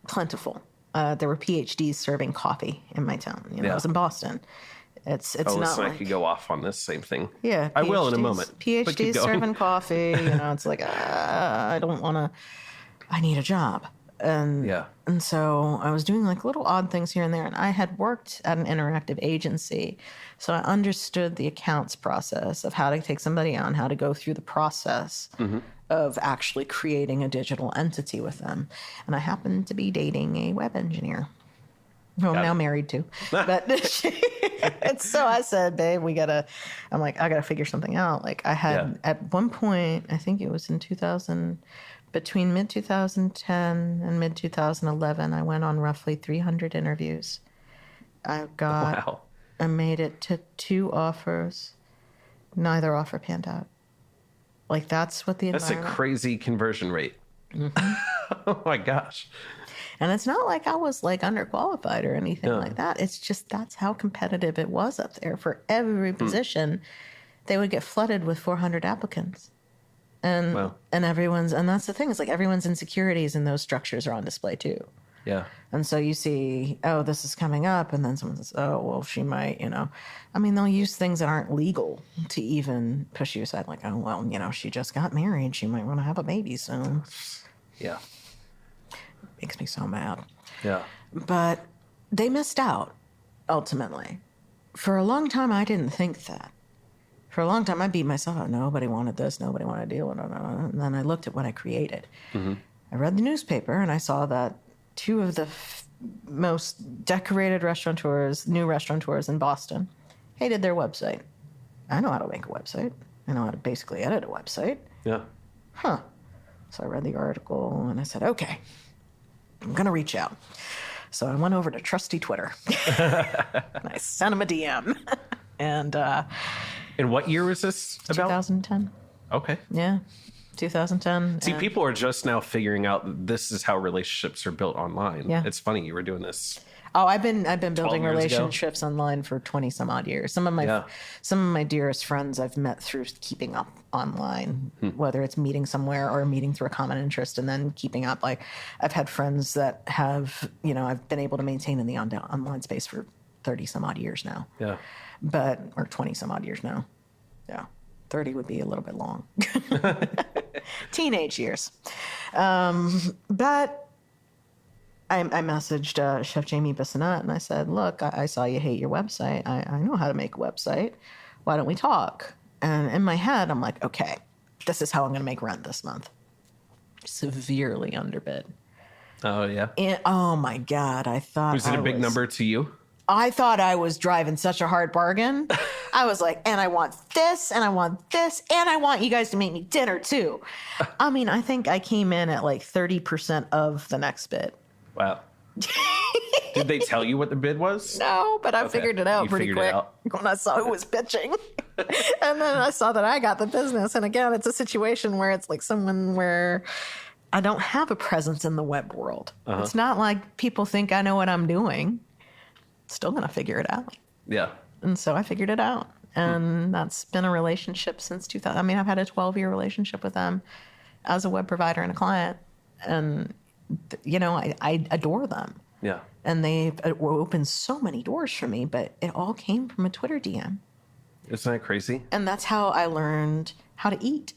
plentiful. There were PhDs serving coffee in my town. I was in Boston. It's not listen, like... I could go off on this same thing. Yeah. I will in a moment. PhDs serving coffee. It's like, I don't want to... I need a job. And so I was doing like little odd things here and there. And I had worked at an interactive agency. So I understood the accounts process of how to take somebody on, how to go through the process of actually creating a digital entity with them. And I happened to be dating a web engineer who I'm now married to. But and so I said, babe, I got to figure something out. Like I had at one point, I think it was in between mid-2010 and mid-2011, I went on roughly 300 interviews. I made it to 2 offers. Neither offer panned out. Like, that's what the environment... That's a crazy conversion rate. Mm-hmm. Oh, my gosh. And it's not like I was, underqualified or anything like that. It's just that's how competitive it was up there. For every position, they would get flooded with 400 applicants. And that's the thing. It's like everyone's insecurities in those structures are on display too. Yeah. And so you see, oh, this is coming up. And then someone says, oh, well, she might, they'll use things that aren't legal to even push you aside. Like, oh, well, she just got married. She might want to have a baby soon. Yeah. Makes me so mad. Yeah. But they missed out, ultimately. For a long time, I didn't think that. For a long time, I beat myself up. Nobody wanted this. Nobody wanted to deal with it. And then I looked at what I created. Mm-hmm. I read the newspaper, and I saw that 2 of the most decorated new restaurateurs in Boston hated their website. I know how to make a website. I know how to basically edit a website. Yeah. Huh. So I read the article, and I said, okay, I'm going to reach out. So I went over to trusty Twitter. And I sent him a DM. And what year was this about? 2010. Okay. Yeah, 2010. See, people are just now figuring out that this is how relationships are built online. Yeah. It's funny you were doing this. Oh, I've been building relationships online for 20 some odd years. Some of my dearest friends I've met through keeping up online, whether it's meeting somewhere or meeting through a common interest and then keeping up. Like I've had friends that have, I've been able to maintain in the online space for 30 some odd years now. Yeah. Or 20 some odd years now. Yeah. 30 would be a little bit long. Teenage years. But I messaged Chef Jamie Bissonnette and I said, look, I saw you hate your website. I know how to make a website. Why don't we talk? And in my head, I'm like, okay, this is how I'm going to make rent this month. Severely underbid. Oh, yeah. And, oh, my God. I thought Was it a big number to you? I thought I was driving such a hard bargain. I was like, and I want this, and I want this, and I want you guys to make me dinner too. I mean, I think I came in at like 30% of the next bid. Wow. Did they tell you what the bid was? No, but I figured it out pretty quick when I saw who was pitching. And then I saw that I got the business. And again, it's a situation where it's like someone where I don't have a presence in the web world. It's not like people think I know what I'm doing. Still going to figure it out. Yeah. And so I figured it out. And that's been a relationship since 2000. I mean, I've had a 12-year relationship with them as a web provider and a client. And, you know, I adore them. Yeah. And they've opened so many doors for me, but it all came from a Twitter DM. Isn't that crazy? And that's how I learned how to eat,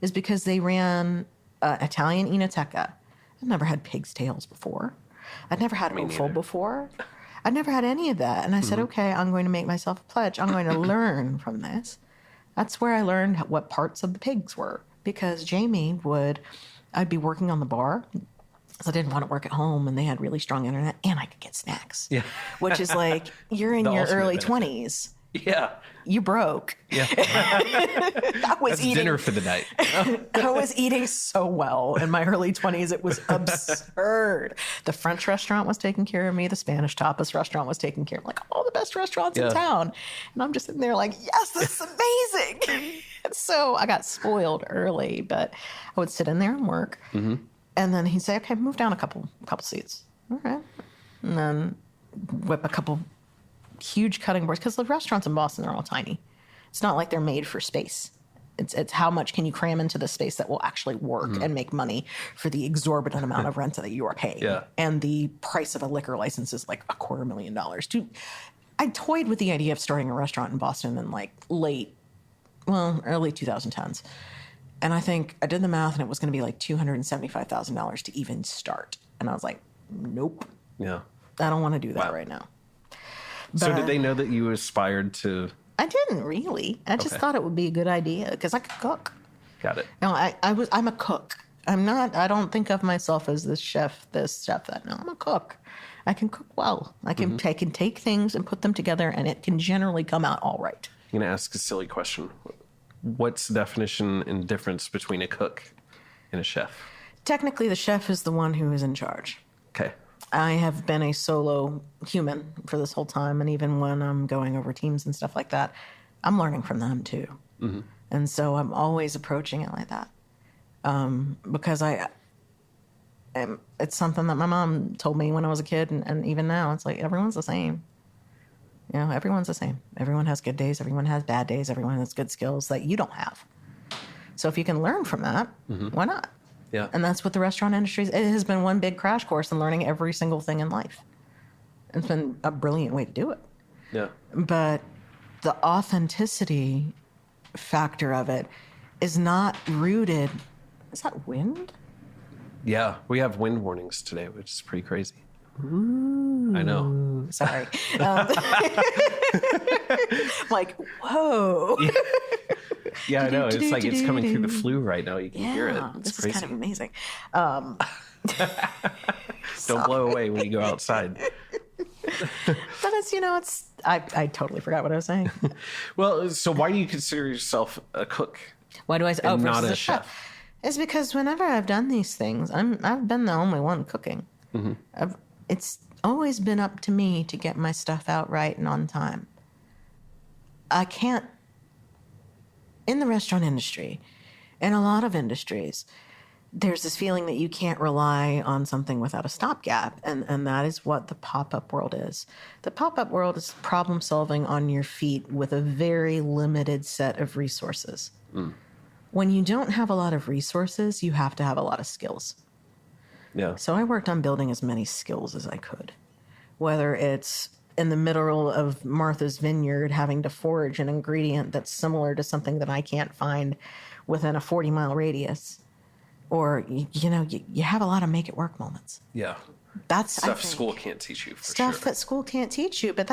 is because they ran Italian Enoteca. I'd never had pig's tails before. I'd never had offal before. I'd never had any of that. And I said, okay, I'm going to make myself a pledge. I'm going to learn from this. That's where I learned what parts of the pigs were, because I'd be working on the bar. So I didn't want to work at home, and they had really strong internet, and I could get snacks. Yeah. Which is like, you're in your early 20s. Yeah. You broke. Yeah. That's dinner for the night. I was eating so well in my early 20s. It was absurd. The French restaurant was taking care of me. The Spanish tapas restaurant was taking care of me. Like all the best restaurants in town. And I'm just sitting there like, yes, this is amazing. And so I got spoiled early, but I would sit in there and work. Mm-hmm. And then he'd say, okay, move down a couple seats. All right. And then whip a couple huge cutting boards, because the restaurants in Boston are all tiny. It's not like they're made for space. It's how much can you cram into the space that will actually work and make money for the exorbitant amount of rent that you are paying. Yeah. And the price of a liquor license is like $250,000. I toyed with the idea of starting a restaurant in Boston in like early 2010s. And I think I did the math, and it was going to be like $275,000 to even start. And I was like, nope. Yeah. I don't want to do that right now. But so did they know that you aspired to? I didn't really. I just thought it would be a good idea because I could cook. Got it. No, I'm a cook. I don't think of myself as this chef, that. No, I'm a cook. I can cook well. I can take things and put them together, and it can generally come out all right. I'm going to ask a silly question. What's the definition and difference between a cook and a chef? Technically, the chef is the one who is in charge. Okay. I have been a solo human for this whole time, and even when I'm going over teams and stuff like that, I'm learning from them too. Mm-hmm. And so I'm always approaching it like that, because it's something that my mom told me when I was a kid, and even now, it's like everyone's the same. You know, everyone's the same. Everyone has good days. Everyone has bad days. Everyone has good skills that you don't have. So if you can learn from that, why not? Yeah. And that's what the restaurant industry is. It has been one big crash course in learning every single thing in life. It's been a brilliant way to do it. Yeah. But the authenticity factor of it is not rooted. Is that wind? Yeah. We have wind warnings today, which is pretty crazy. Ooh. I know. Sorry. Like, whoa. Yeah, I know. It's like it's coming through the flue right now. You can hear it. It's this crazy. is kind of amazing. Don't blow away when you go outside. But I totally forgot what I was saying. Well, so why do you consider yourself a cook? Why do I? And not a chef? It's because whenever I've done these things, I've been the only one cooking. Mm-hmm. It's always been up to me to get my stuff out right and on time. I can't. In the restaurant industry, in a lot of industries, there's this feeling that you can't rely on something without a stopgap, and that is what the pop-up world is. The pop-up world is problem solving on your feet with a very limited set of resources. Mm. When you don't have a lot of resources, you have to have a lot of skills. Yeah. So I worked on building as many skills as I could, whether it's in the middle of Martha's Vineyard having to forage an ingredient that's similar to something that I can't find within a 40-mile radius. Or, you have a lot of make-it-work moments. Yeah. That's stuff school can't teach you, for stuff sure. that school can't teach you. But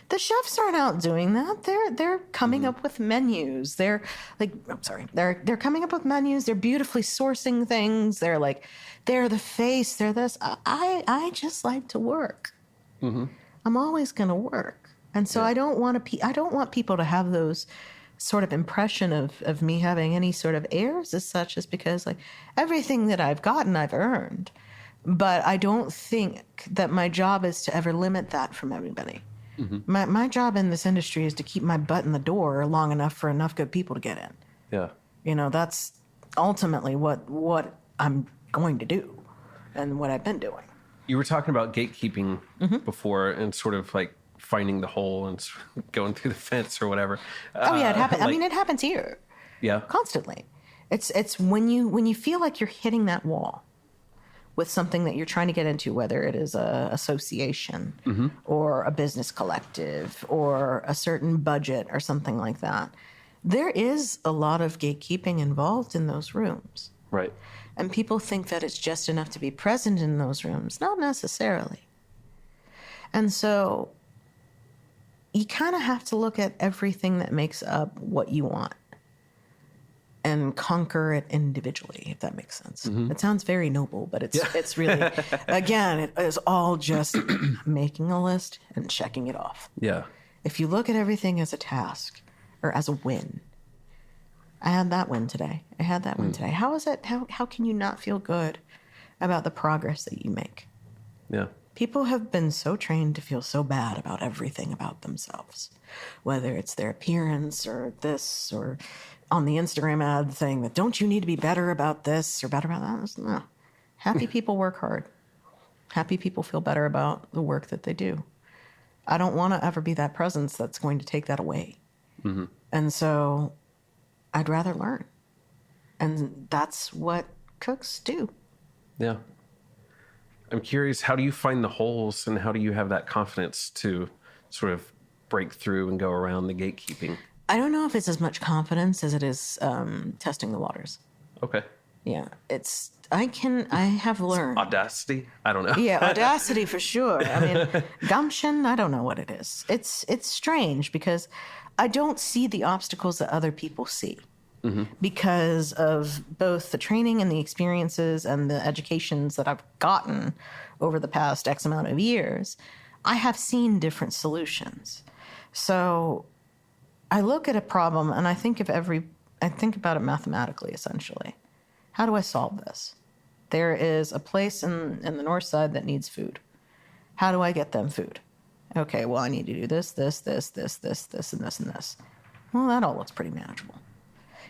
the chefs aren't out doing that. They're coming up with menus. They're coming up with menus. They're beautifully sourcing things. They're the face. They're this. I just like to work. Mm-hmm. I'm always going to work. And so I don't want people to have those sort of impression of me having any sort of airs as such, is because like everything that I've gotten, I've earned. But I don't think that my job is to ever limit that from everybody. My job in this industry is to keep my butt in the door long enough for enough good people to get in. Yeah. You know, that's ultimately what I'm going to do and what I've been doing. You were talking about gatekeeping before and sort of like finding the hole and going through the fence or whatever. Oh yeah, it happens. Like, I mean, it happens here. Yeah. Constantly. It's when you feel like you're hitting that wall with something that you're trying to get into, whether it is a association or a business collective or a certain budget or something like that. There is a lot of gatekeeping involved in those rooms. Right. And people think that it's just enough to be present in those rooms. Not necessarily. And so you kind of have to look at everything that makes up what you want and conquer it individually, if that makes sense. It sounds very noble, but it's really, again, it is all just making a list and checking it off. Yeah. If you look at everything as a task or as a win, I had that win today. I had that win today. How is it? How can you not feel good about the progress that you make? Yeah. People have been so trained to feel so bad about everything about themselves, whether it's their appearance or this, or on the Instagram ad saying that, don't you need to be better about this or better about that? No. Happy people work hard. Happy people feel better about the work that they do. I don't want to ever be that presence that's going to take that away. And so I'd rather learn. And that's what cooks do. Yeah. I'm curious, how do you find the holes and how do you have that confidence to sort of break through and go around the gatekeeping? I don't know if it's as much confidence as it is testing the waters. Okay. Yeah. I have learned. Audacity? I don't know. Yeah, audacity for sure. I mean, gumption, I don't know what it is. It's strange because I don't see the obstacles that other people see. Because of both the training and the experiences and the educations that I've gotten over the past X amount of years, I have seen different solutions. So I look at a problem and I think about it mathematically, essentially. How do I solve this? There is a place in the north side that needs food. How do I get them food? Okay, well, I need to do this, and this, and this. Well, that all looks pretty manageable.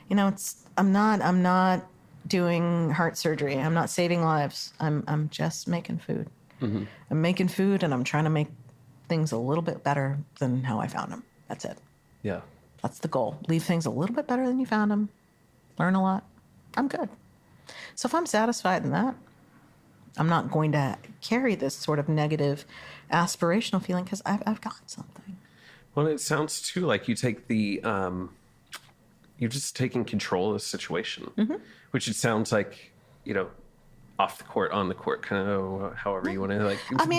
You know, I'm not doing heart surgery. I'm not saving lives. I'm just making food. I'm making food and I'm trying to make things a little bit better than how I found them. That's it. Yeah. That's the goal. Leave things a little bit better than you found them. Learn a lot. I'm good. So if I'm satisfied in that, I'm not going to carry this sort of negative aspirational feeling because I've got something. Well, it sounds too like you take you're just taking control of the situation, which it sounds like, you know, off the court, on the court, kind of however you want to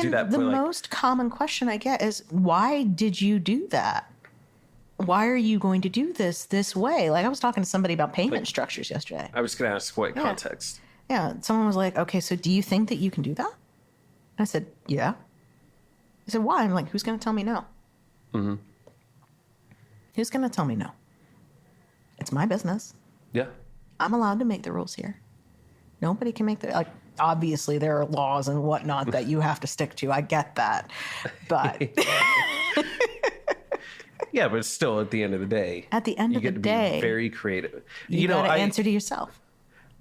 do that. The most common question I get is, why did you do that? Why are you going to do this way? Like I was talking to somebody about payment structures yesterday. I was going to ask what context. Yeah. Someone was like, okay, so do you think that you can do that? I said, yeah. I said, why? I'm like, who's going to tell me no? Who's going to tell me no? It's my business. Yeah. I'm allowed to make the rules here. Nobody can make obviously there are laws and whatnot that you have to stick to. I get that. But yeah, but still at the end of the day. At the end of the day. Be very creative. You got to answer to yourself.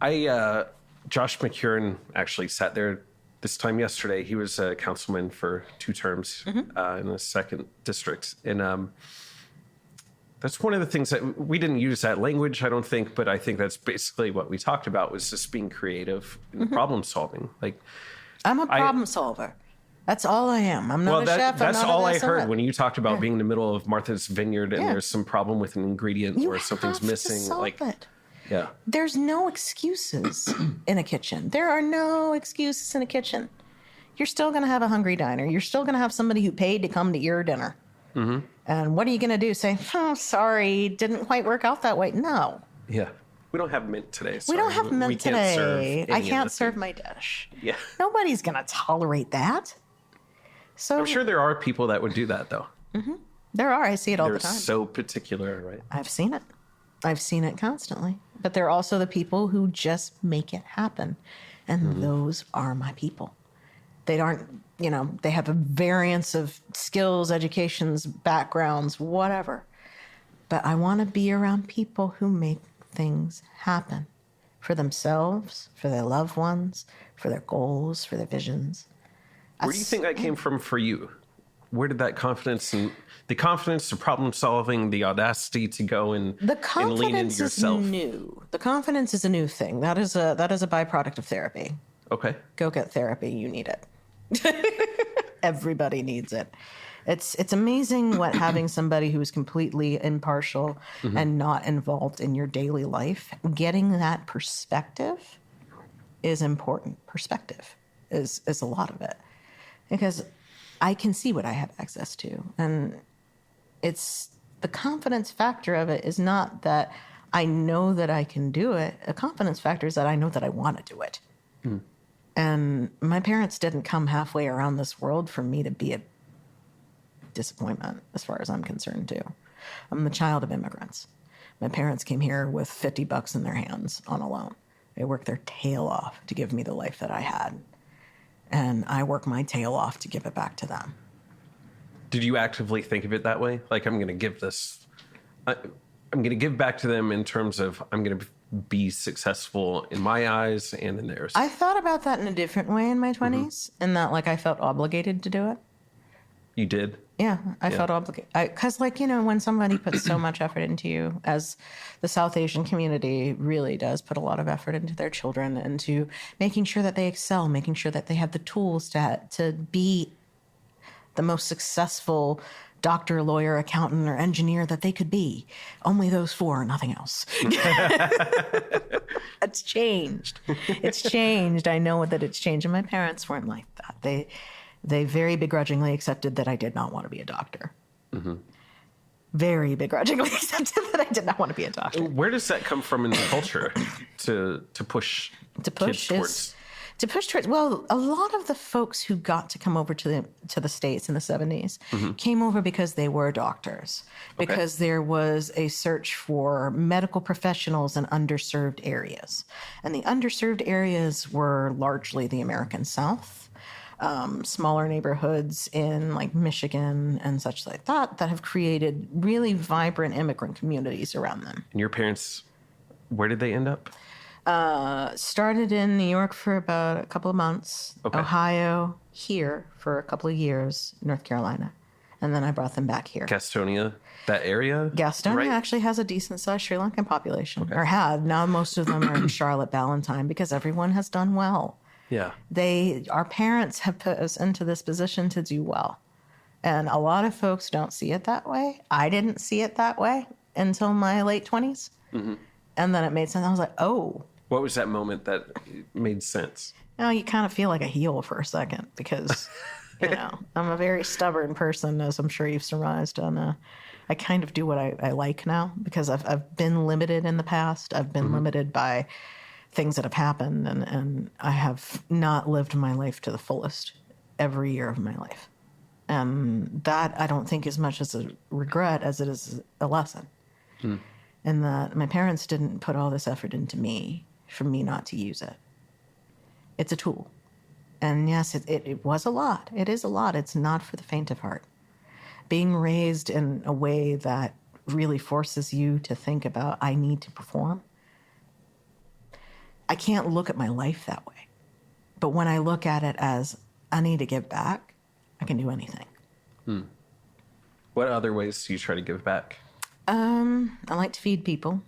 Josh McCurran actually sat there this time yesterday. He was a councilman for 2 terms in the 2nd district. And that's one of the things that we didn't use that language, I don't think, but I think that's basically what we talked about was just being creative in problem solving. Like, I'm a problem solver. That's all I am. I'm not a chef. That's all I heard when you talked about being in the middle of Martha's Vineyard and there's some problem with an ingredient or something's missing. Solve it. Yeah. There's no excuses in a kitchen. There are no excuses in a kitchen. You're still going to have a hungry diner. You're still going to have somebody who paid to come to your dinner. And what are you going to do? Say, oh, sorry, didn't quite work out that way. No. Yeah. We don't have mint today. Sorry. We don't have mint today. I can't serve my dish. Yeah. Nobody's going to tolerate that. So I'm sure there are people that would do that, though. there are. I see it all They're the time. so particular, right? I've seen it. I've seen it constantly. But there are also the people who just make it happen. And those are my people. They aren't, they have a variance of skills, educations, backgrounds, whatever. But I want to be around people who make things happen for themselves, for their loved ones, for their goals, for their visions. Where do you think that came from for you? Where did that confidence and the problem solving, the audacity to go and lean into yourself? Is new. The confidence is a new thing. That is a byproduct of therapy. Okay. Go get therapy. You need it. Everybody needs it. It's amazing what having somebody who is completely impartial and not involved in your daily life, getting that perspective is important. Perspective is a lot of it. Because I can see what I have access to. And it's the confidence factor of it is not that I know that I can do it. A confidence factor is that I know that I want to do it. And my parents didn't come halfway around this world for me to be a disappointment, as far as I'm concerned, too. I'm the child of immigrants. My parents came here with $50 in their hands on a loan. They worked their tail off to give me the life that I had. And I work my tail off to give it back to them. Did you actively think of it that way? Like, I'm going to give this, I'm going to give back to them in terms of I'm going to be successful in my eyes and in theirs. I thought about that in a different way in my 20s, in that, like, I felt obligated to do it. You did? Yeah, I felt obligated. Because, when somebody puts so much effort into you, as the South Asian community really does put a lot of effort into their children, into making sure that they excel, making sure that they have the tools to be the most successful doctor, lawyer, accountant, or engineer that they could be. Only those four, nothing else. It's changed. It's changed. I know that it's changed. And my parents weren't like that. They very begrudgingly accepted that I did not want to be a doctor. Very begrudgingly accepted that I did not want to be a doctor. Where does that come from in the culture to push kids towards? To push towards, well, a lot of the folks who got to come over to the States in the 70s came over because they were doctors, because there was a search for medical professionals in underserved areas. And the underserved areas were largely the American South, smaller neighborhoods in like Michigan and such like that have created really vibrant immigrant communities around them. And your parents, where did they end up? Started in New York for about a couple of months, Ohio, here for a couple of years, North Carolina. And then I brought them back here. Gastonia, that area? Gastonia actually has a decent-sized Sri Lankan population, or had. Now most of them are in Charlotte, Ballantyne, because everyone has done well. Yeah. Our parents have put us into this position to do well. And a lot of folks don't see it that way. I didn't see it that way until my late 20s. And then it made sense. I was like, oh. What was that moment that made sense? You kind of feel like a heel for a second because, I'm a very stubborn person, as I'm sure you've surmised. And I kind of do what I like now because I've been limited in the past. I've been limited by things that have happened, and I have not lived my life to the fullest every year of my life. And that I don't think as much as a regret as it is a lesson. And that my parents didn't put all this effort into me for me not to use it. It's a tool. And yes, it was a lot. It is a lot. It's not for the faint of heart. Being raised in a way that really forces you to think about, I need to perform. I can't look at my life that way. But when I look at it as, I need to give back, I can do anything. What other ways do you try to give back? I like to feed people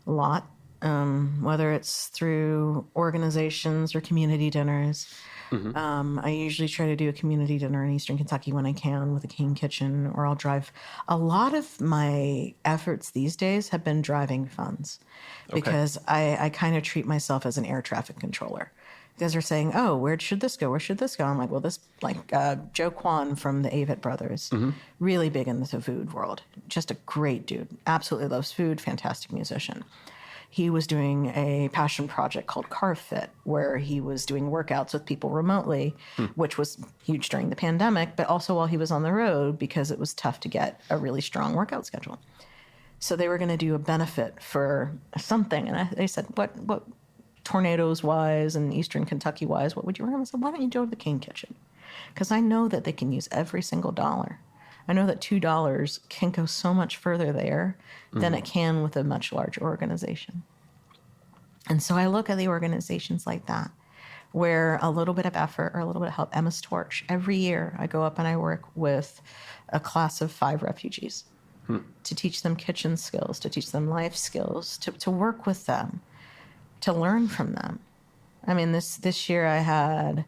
a lot, whether it's through organizations or community dinners. I usually try to do a community dinner in Eastern Kentucky when I can with a King Kitchen, or I'll drive. A lot of my efforts these days have been driving funds because I kind of treat myself as an air traffic controller. Because they're saying, oh, where should this go? Where should this go? I'm like, well, Joe Kwan from the Avett Brothers, really big in the food world. Just a great dude. Absolutely loves food. Fantastic musician. he was doing a passion project called Car Fit, where he was doing workouts with people remotely, which was huge during the pandemic, but also while he was on the road because it was tough to get a really strong workout schedule. So they were going to do a benefit for something. And they said, what tornadoes wise and Eastern Kentucky wise, what would you recommend? I said, why don't you go to the King Kitchen? Because I know that they can use every single dollar. I know that $2 can go so much further there than it can with a much larger organization. And so I look at the organizations like that, where a little bit of effort or a little bit of help. Emma's Torch. Every year I go up and I work with a class of 5 refugees to teach them kitchen skills, to teach them life skills, to work with them, to learn from them. I mean, this year I had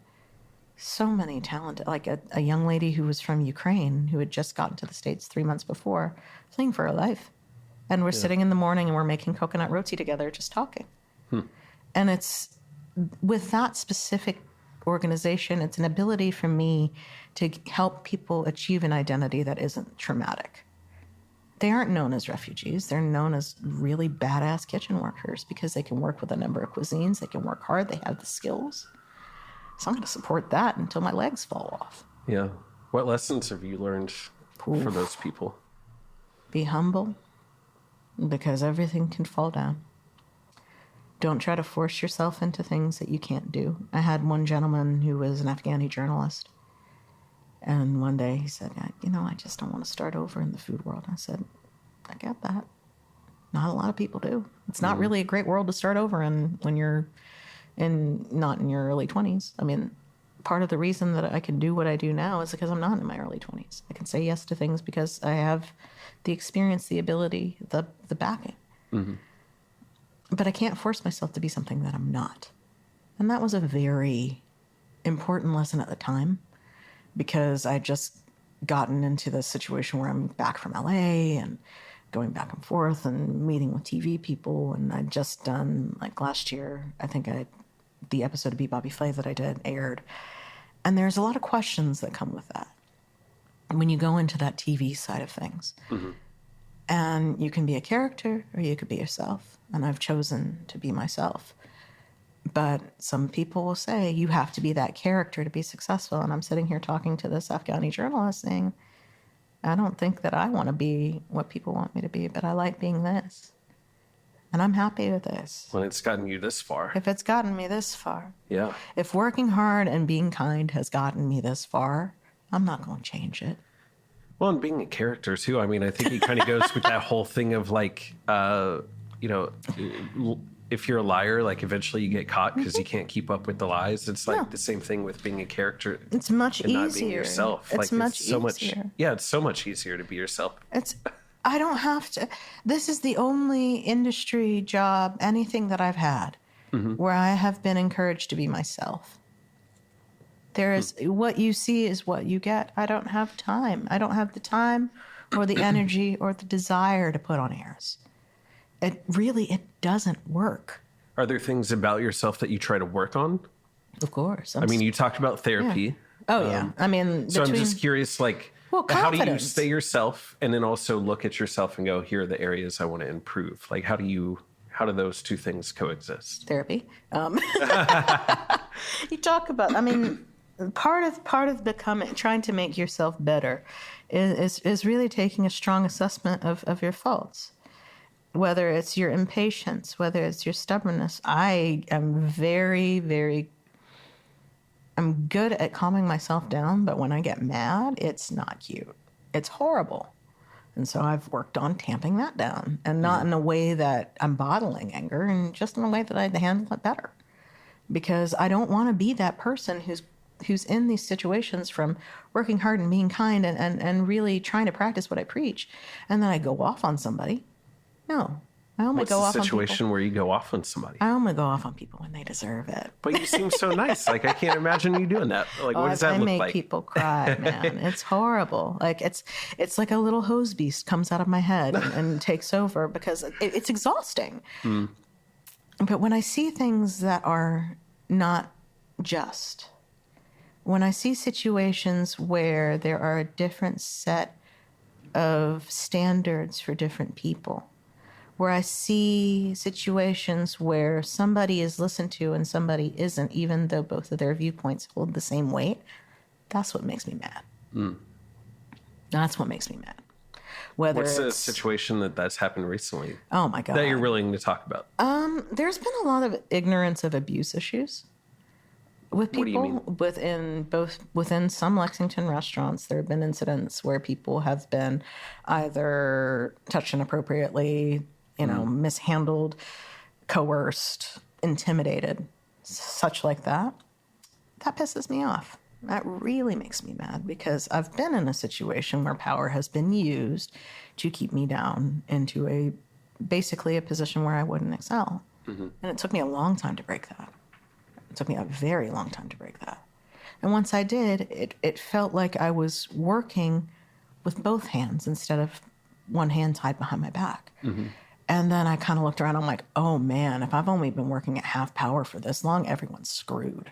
so many talented, like a young lady who was from Ukraine who had just gotten to the States 3 months before, fleeing for her life. And we're sitting in the morning and we're making coconut roti together, just talking. And it's with that specific organization, it's an ability for me to help people achieve an identity that isn't traumatic. They aren't known as refugees. They're known as really badass kitchen workers because they can work with a number of cuisines. They can work hard. They have the skills. So I'm going to support that until my legs fall off. Yeah. What lessons have you learned for those people? Be humble, because everything can fall down. Don't try to force yourself into things that you can't do. I had one gentleman who was an Afghani journalist. And one day he said, I just don't want to start over in the food world. I said, I get that. Not a lot of people do. It's not really a great world to start over in when you're not in your early 20s. I mean, part of the reason that I can do what I do now is because I'm not in my early 20s. I can say yes to things because I have the experience, the ability, the backing. But I can't force myself to be something that I'm not. And that was a very important lesson at the time, because I just gotten into this situation where I'm back from LA and going back and forth and meeting with TV people. And I'd just done, like last year, I think the episode of Be Bobby Flay that I did aired. And there's a lot of questions that come with that when you go into that TV side of things. And you can be a character or you could be yourself. And I've chosen to be myself. But some people will say, you have to be that character to be successful. And I'm sitting here talking to this Afghani journalist saying, I don't think that I want to be what people want me to be, but I like being this. And I'm happy with this. When it's gotten you this far. If it's gotten me this far. Yeah. If working hard and being kind has gotten me this far, I'm not going to change it. Well, and being a character too. I mean, I think it kind of goes with that whole thing of like, if you're a liar, like eventually you get caught because you can't keep up with the lies. It's like the same thing with being a character. It's much easier. Not being yourself. It's much easier. It's so much easier to be yourself. I don't have to. This is the only industry job, anything that I've had, where I have been encouraged to be myself. There is what you see is what you get. I don't have time. I don't have the time or the energy or the desire to put on airs. It doesn't work. Are there things about yourself that you try to work on? Of course. I mean, you talked about therapy. Yeah. Oh, yeah. I mean, so I'm just curious, like, how do you stay yourself and then also look at yourself and go, here are the areas I want to improve? Like, how do those two things coexist? Therapy. You talk about, I mean, part of becoming, trying to make yourself better is really taking a strong assessment of your faults. Whether it's your impatience, whether it's your stubbornness. I am very, very, I'm good at calming myself down, but when I get mad, it's not cute. It's horrible. And so I've worked on tamping that down, and not in a way that I'm bottling anger, and just in a way that I handle it better. Because I don't want to be that person who's in these situations from working hard and being kind and really trying to practice what I preach, and then I go off on somebody. No, I only go off on people. What's the situation where you go off on somebody? I only go off on people when they deserve it. But you seem so nice. Like, I can't imagine you doing that. Like, what does that look like? I make people cry, man. It's horrible. Like, it's like a little hose beast comes out of my head and takes over because it's exhausting. But when I see things that are not just, when I see situations where there are a different set of standards for different people, where I see situations where somebody is listened to and somebody isn't, even though both of their viewpoints hold the same weight, that's what makes me mad. That's what makes me mad. What's a situation that's happened recently? Oh my God. That you're willing to talk about? There's been a lot of ignorance of abuse issues with people. What do you mean? within some Lexington restaurants. There have been incidents where people have been either touched inappropriately, mishandled, coerced, intimidated, such like that. That pisses me off. That really makes me mad because I've been in a situation where power has been used to keep me down into basically a position where I wouldn't excel. And it took me a long time to break that. It took me a very long time to break that. And once I did, it felt like I was working with both hands instead of one hand tied behind my back. And then I kind of looked around. I'm like, oh man, if I've only been working at half power for this long, everyone's screwed.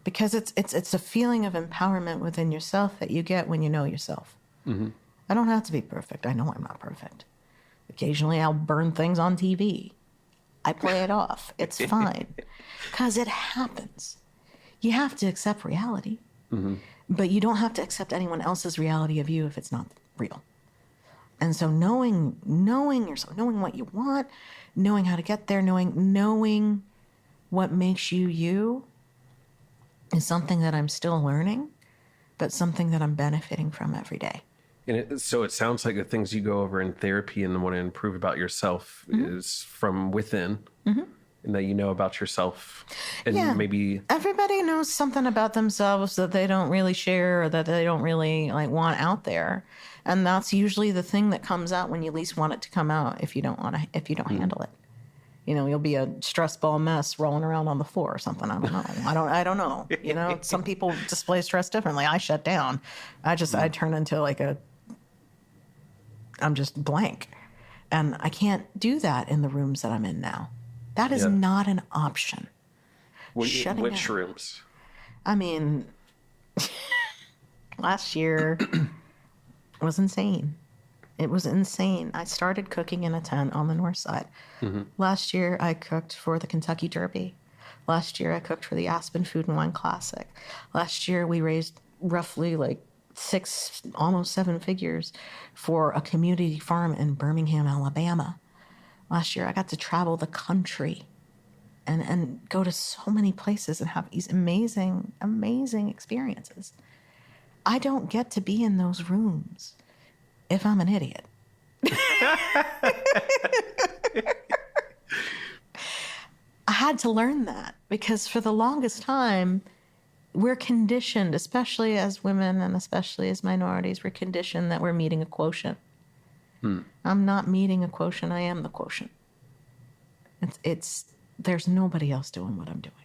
Because it's a feeling of empowerment within yourself that you get when you know yourself. I don't have to be perfect. I know I'm not perfect. Occasionally I'll burn things on TV. I play it off. It's fine. Because it happens. You have to accept reality. But you don't have to accept anyone else's reality of you if it's not real. And so knowing yourself, knowing what you want, knowing how to get there, knowing what makes you you, is something that I'm still learning, but something that I'm benefiting from every day. And so it sounds like the things you go over in therapy and want to improve about yourself is from within, and that you know about yourself. And maybe everybody knows something about themselves that they don't really share or that they don't really want out there. And that's usually the thing that comes out when you least want it to come out if you don't handle it. You'll be a stress ball mess rolling around on the floor or something. I don't know. I don't know. Some people display stress differently. I shut down. I turn into I'm just blank. And I can't do that in the rooms that I'm in now. That is not an option. Which rooms? I mean, last year was insane. It was insane. I started cooking in a tent on the north side. Last year, I cooked for the Kentucky Derby. Last year, I cooked for the Aspen Food and Wine Classic. Last year, we raised roughly 6, almost 7 figures for a community farm in Birmingham, Alabama. Last year, I got to travel the country and go to so many places and have these amazing, amazing experiences. I don't get to be in those rooms if I'm an idiot. I had to learn that because for the longest time, we're conditioned, especially as women and especially as minorities, we're conditioned that we're meeting a quotient. I'm not meeting a quotient. I am the quotient. There's nobody else doing what I'm doing.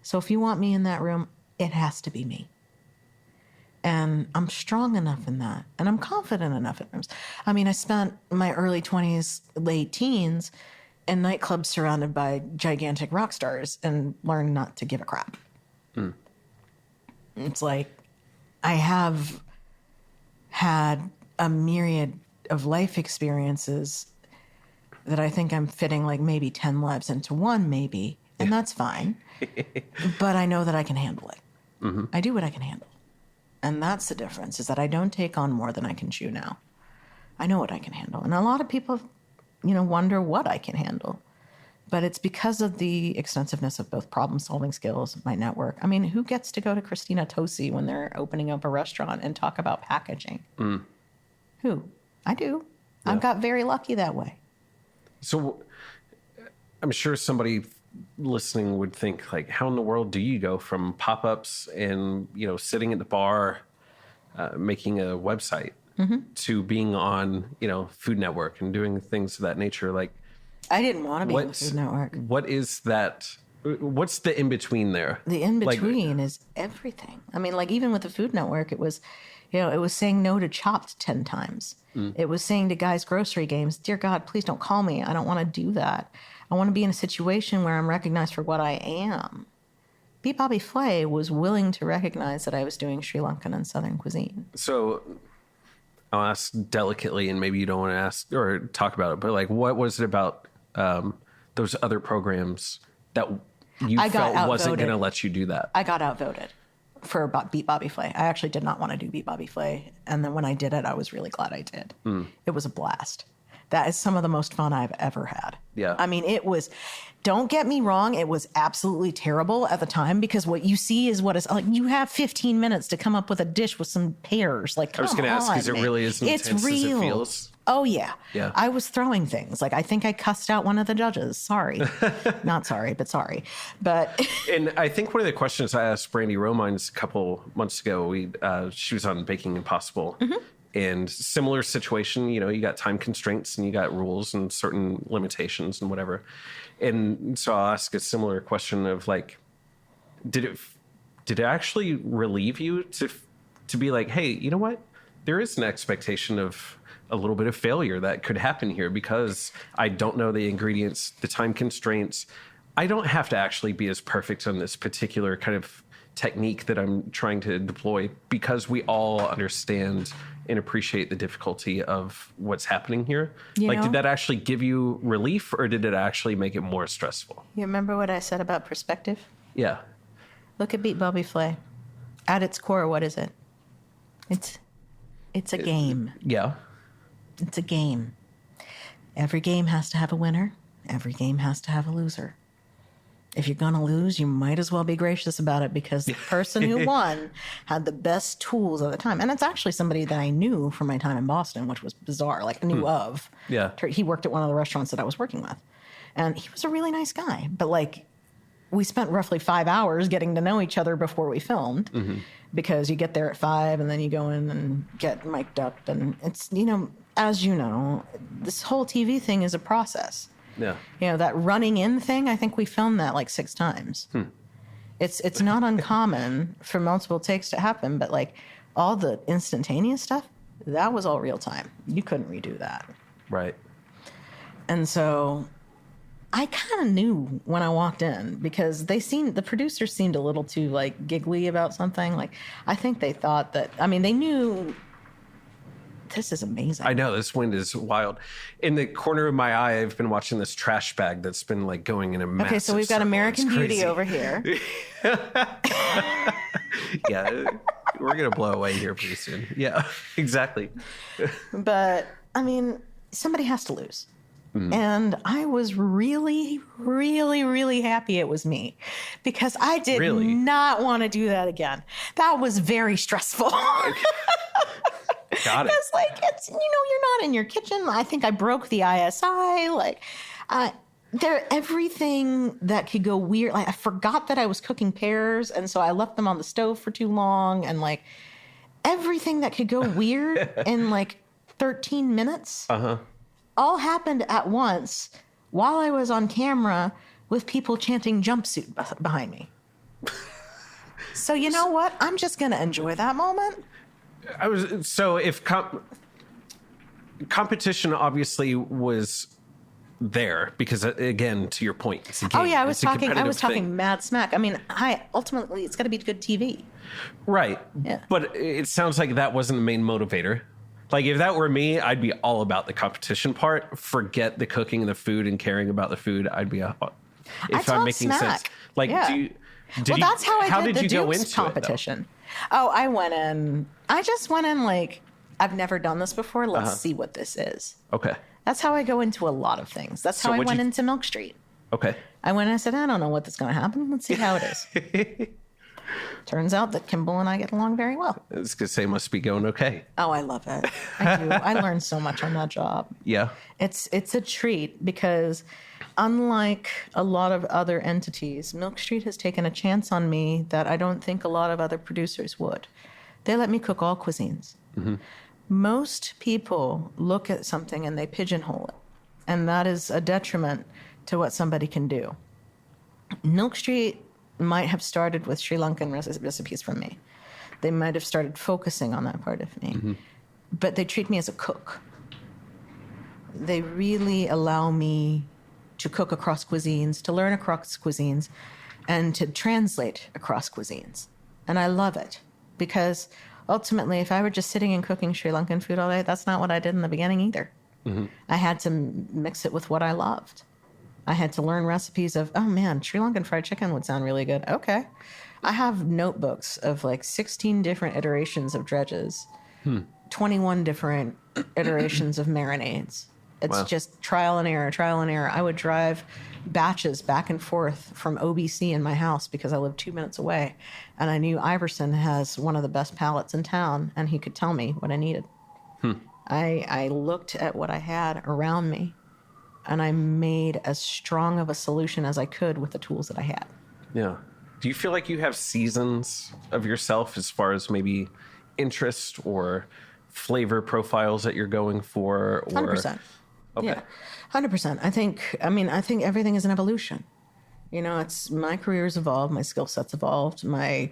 So if you want me in that room, it has to be me. And I'm strong enough in that. And I'm confident enough in rooms. I mean, I spent my early 20s, late teens in nightclubs surrounded by gigantic rock stars and learned not to give a crap. It's like I have had a myriad of life experiences that I think I'm fitting maybe 10 lives into one, maybe. And that's fine. But I know that I can handle it. I do what I can handle. And that's the difference, is that I don't take on more than I can chew now. I know what I can handle. And a lot of people, wonder what I can handle. But it's because of the extensiveness of both problem-solving skills, my network. I mean, who gets to go to Christina Tosi when they're opening up a restaurant and talk about packaging? Who? I do. Yeah. I've got very lucky that way. So I'm sure somebody listening would think, how in the world do you go from pop-ups and, sitting at the bar, making a website to being on, Food Network and doing things of that nature? I didn't want to be on the Food Network. What is that? What's the in-between there? The in-between is everything. I mean, even with the Food Network, it was, it was saying no to Chopped 10 times. It was saying to Guys Grocery Games, dear God, please don't call me. I don't want to do that. I want to be in a situation where I'm recognized for what I am. Bobby Flay was willing to recognize that I was doing Sri Lankan and Southern cuisine. So I'll ask delicately, and maybe you don't want to ask or talk about it, but like, what was it about those other programs that you felt wasn't going to let you do that? I got outvoted for Beat Bobby Flay. I actually did not want to do Beat Bobby Flay. And then when I did it, I was really glad I did. It was a blast. That is some of the most fun I've ever had. Yeah. I mean, it was, don't get me wrong, it was absolutely terrible at the time because what you see is what is like, you have 15 minutes to come up with a dish with some pears. Like, I was going to ask, because it really is intense as it feels. Oh, yeah. Yeah. I was throwing things. Like, I think I cussed out one of the judges. Sorry. Not sorry, but sorry. But and I think one of the questions I asked Brandy Romines a couple months ago, she was on Baking Impossible. And similar situation, you know, you got time constraints and you got rules and certain limitations and whatever. And so I'll ask a similar question of like, did it actually relieve you to be like, hey, you know what? There is an expectation of a little bit of failure that could happen here because I don't know the ingredients, the time constraints. I don't have to actually be as perfect on this particular kind of technique that I'm trying to deploy because we all understand and appreciate the difficulty of what's happening here. Did that actually give you relief or did it actually make it more stressful? You remember what I said about perspective? Yeah. Look at Beat Bobby Flay. At its core, what is it? It's a game. Yeah. It's a game. Every game has to have a winner. Every game has to have a loser. If you're going to lose, you might as well be gracious about it because the person who won had the best tools at the time. And it's actually somebody that I knew from my time in Boston, which was bizarre. Like, I knew of. Yeah. He worked at one of the restaurants that I was working with. And he was a really nice guy. But, like, we spent roughly 5 hours getting to know each other before we filmed. Because you get there at 5 and then you go in and get mic'd up. And it's, you know, as you know, this whole TV thing is a process. Yeah. You know, that running in thing, I think we filmed that like 6 times. It's not uncommon for multiple takes to happen, but like all the instantaneous stuff, that was all real time. You couldn't redo that. Right. And so I kind of knew when I walked in because the producers seemed a little too like giggly about something. Like, I think they thought that, I mean, they knew this is amazing. I know, this wind is wild. In the corner of my eye, I've been watching this trash bag that's been like going in a massive Okay, so we've got circle. American Beauty over here. Yeah, we're going to blow away here pretty soon. Yeah, exactly. But, I mean, somebody has to lose. And I was really, really, really happy it was me because I did not want to do that again. That was very stressful. Got it. Because, like, it's, you know, you're not in your kitchen. I think I broke the ISI. Like, everything that could go weird. Like, I forgot that I was cooking pears, and so I left them on the stove for too long. And, like, everything that could go weird in, like, 13 minutes all happened at once while I was on camera with people chanting jumpsuit behind me. So, you know what? I'm just going to enjoy that moment. If competition obviously was there because, again, to your point, it's a game. Oh yeah, I was talking thing. mad smack. I mean, ultimately it's got to be good TV. Right. Yeah. But it sounds like that wasn't the main motivator. Like, if that were me, I'd be all about the competition part. Forget the cooking and the food and caring about the food. I'd be if I'm making sense. Like, yeah. That's how I did the Dukes competition. I just went in like, I've never done this before. Let's see what this is. Okay. That's how I go into a lot of things. That's how I went into Milk Street. Okay. I went and I said, I don't know what that's going to happen. Let's see how it is. Turns out that Kimball and I get along very well. I was going to say, must be going okay. Oh, I love it. I do. I learned so much on that job. Yeah. It's a treat because unlike a lot of other entities, Milk Street has taken a chance on me that I don't think a lot of other producers would. They let me cook all cuisines. Most people look at something and they pigeonhole it, and that is a detriment to what somebody can do. Milk Street might have started with Sri Lankan recipes from me. They might have started focusing on that part of me. But they treat me as a cook. They really allow me to cook across cuisines, to learn across cuisines, and to translate across cuisines. And I love it because ultimately, if I were just sitting and cooking Sri Lankan food all day, that's not what I did in the beginning either. I had to mix it with what I loved. I had to learn recipes of, oh man, Sri Lankan fried chicken would sound really good. Okay. I have notebooks of like 16 different iterations of dredges, 21 different iterations of marinades. It's just trial and error, trial and error. I would drive batches back and forth from OBC in my house because I lived 2 minutes away. And I knew Iverson has one of the best palates in town, and he could tell me what I needed. I looked at what I had around me, and I made as strong of a solution as I could with the tools that I had. Yeah. Do you feel like you have seasons of yourself as far as maybe interest or flavor profiles that you're going for? Or... 100%. Okay. Yeah, 100%. I think everything is an evolution. You know, it's my career's evolved, my skill set's evolved, my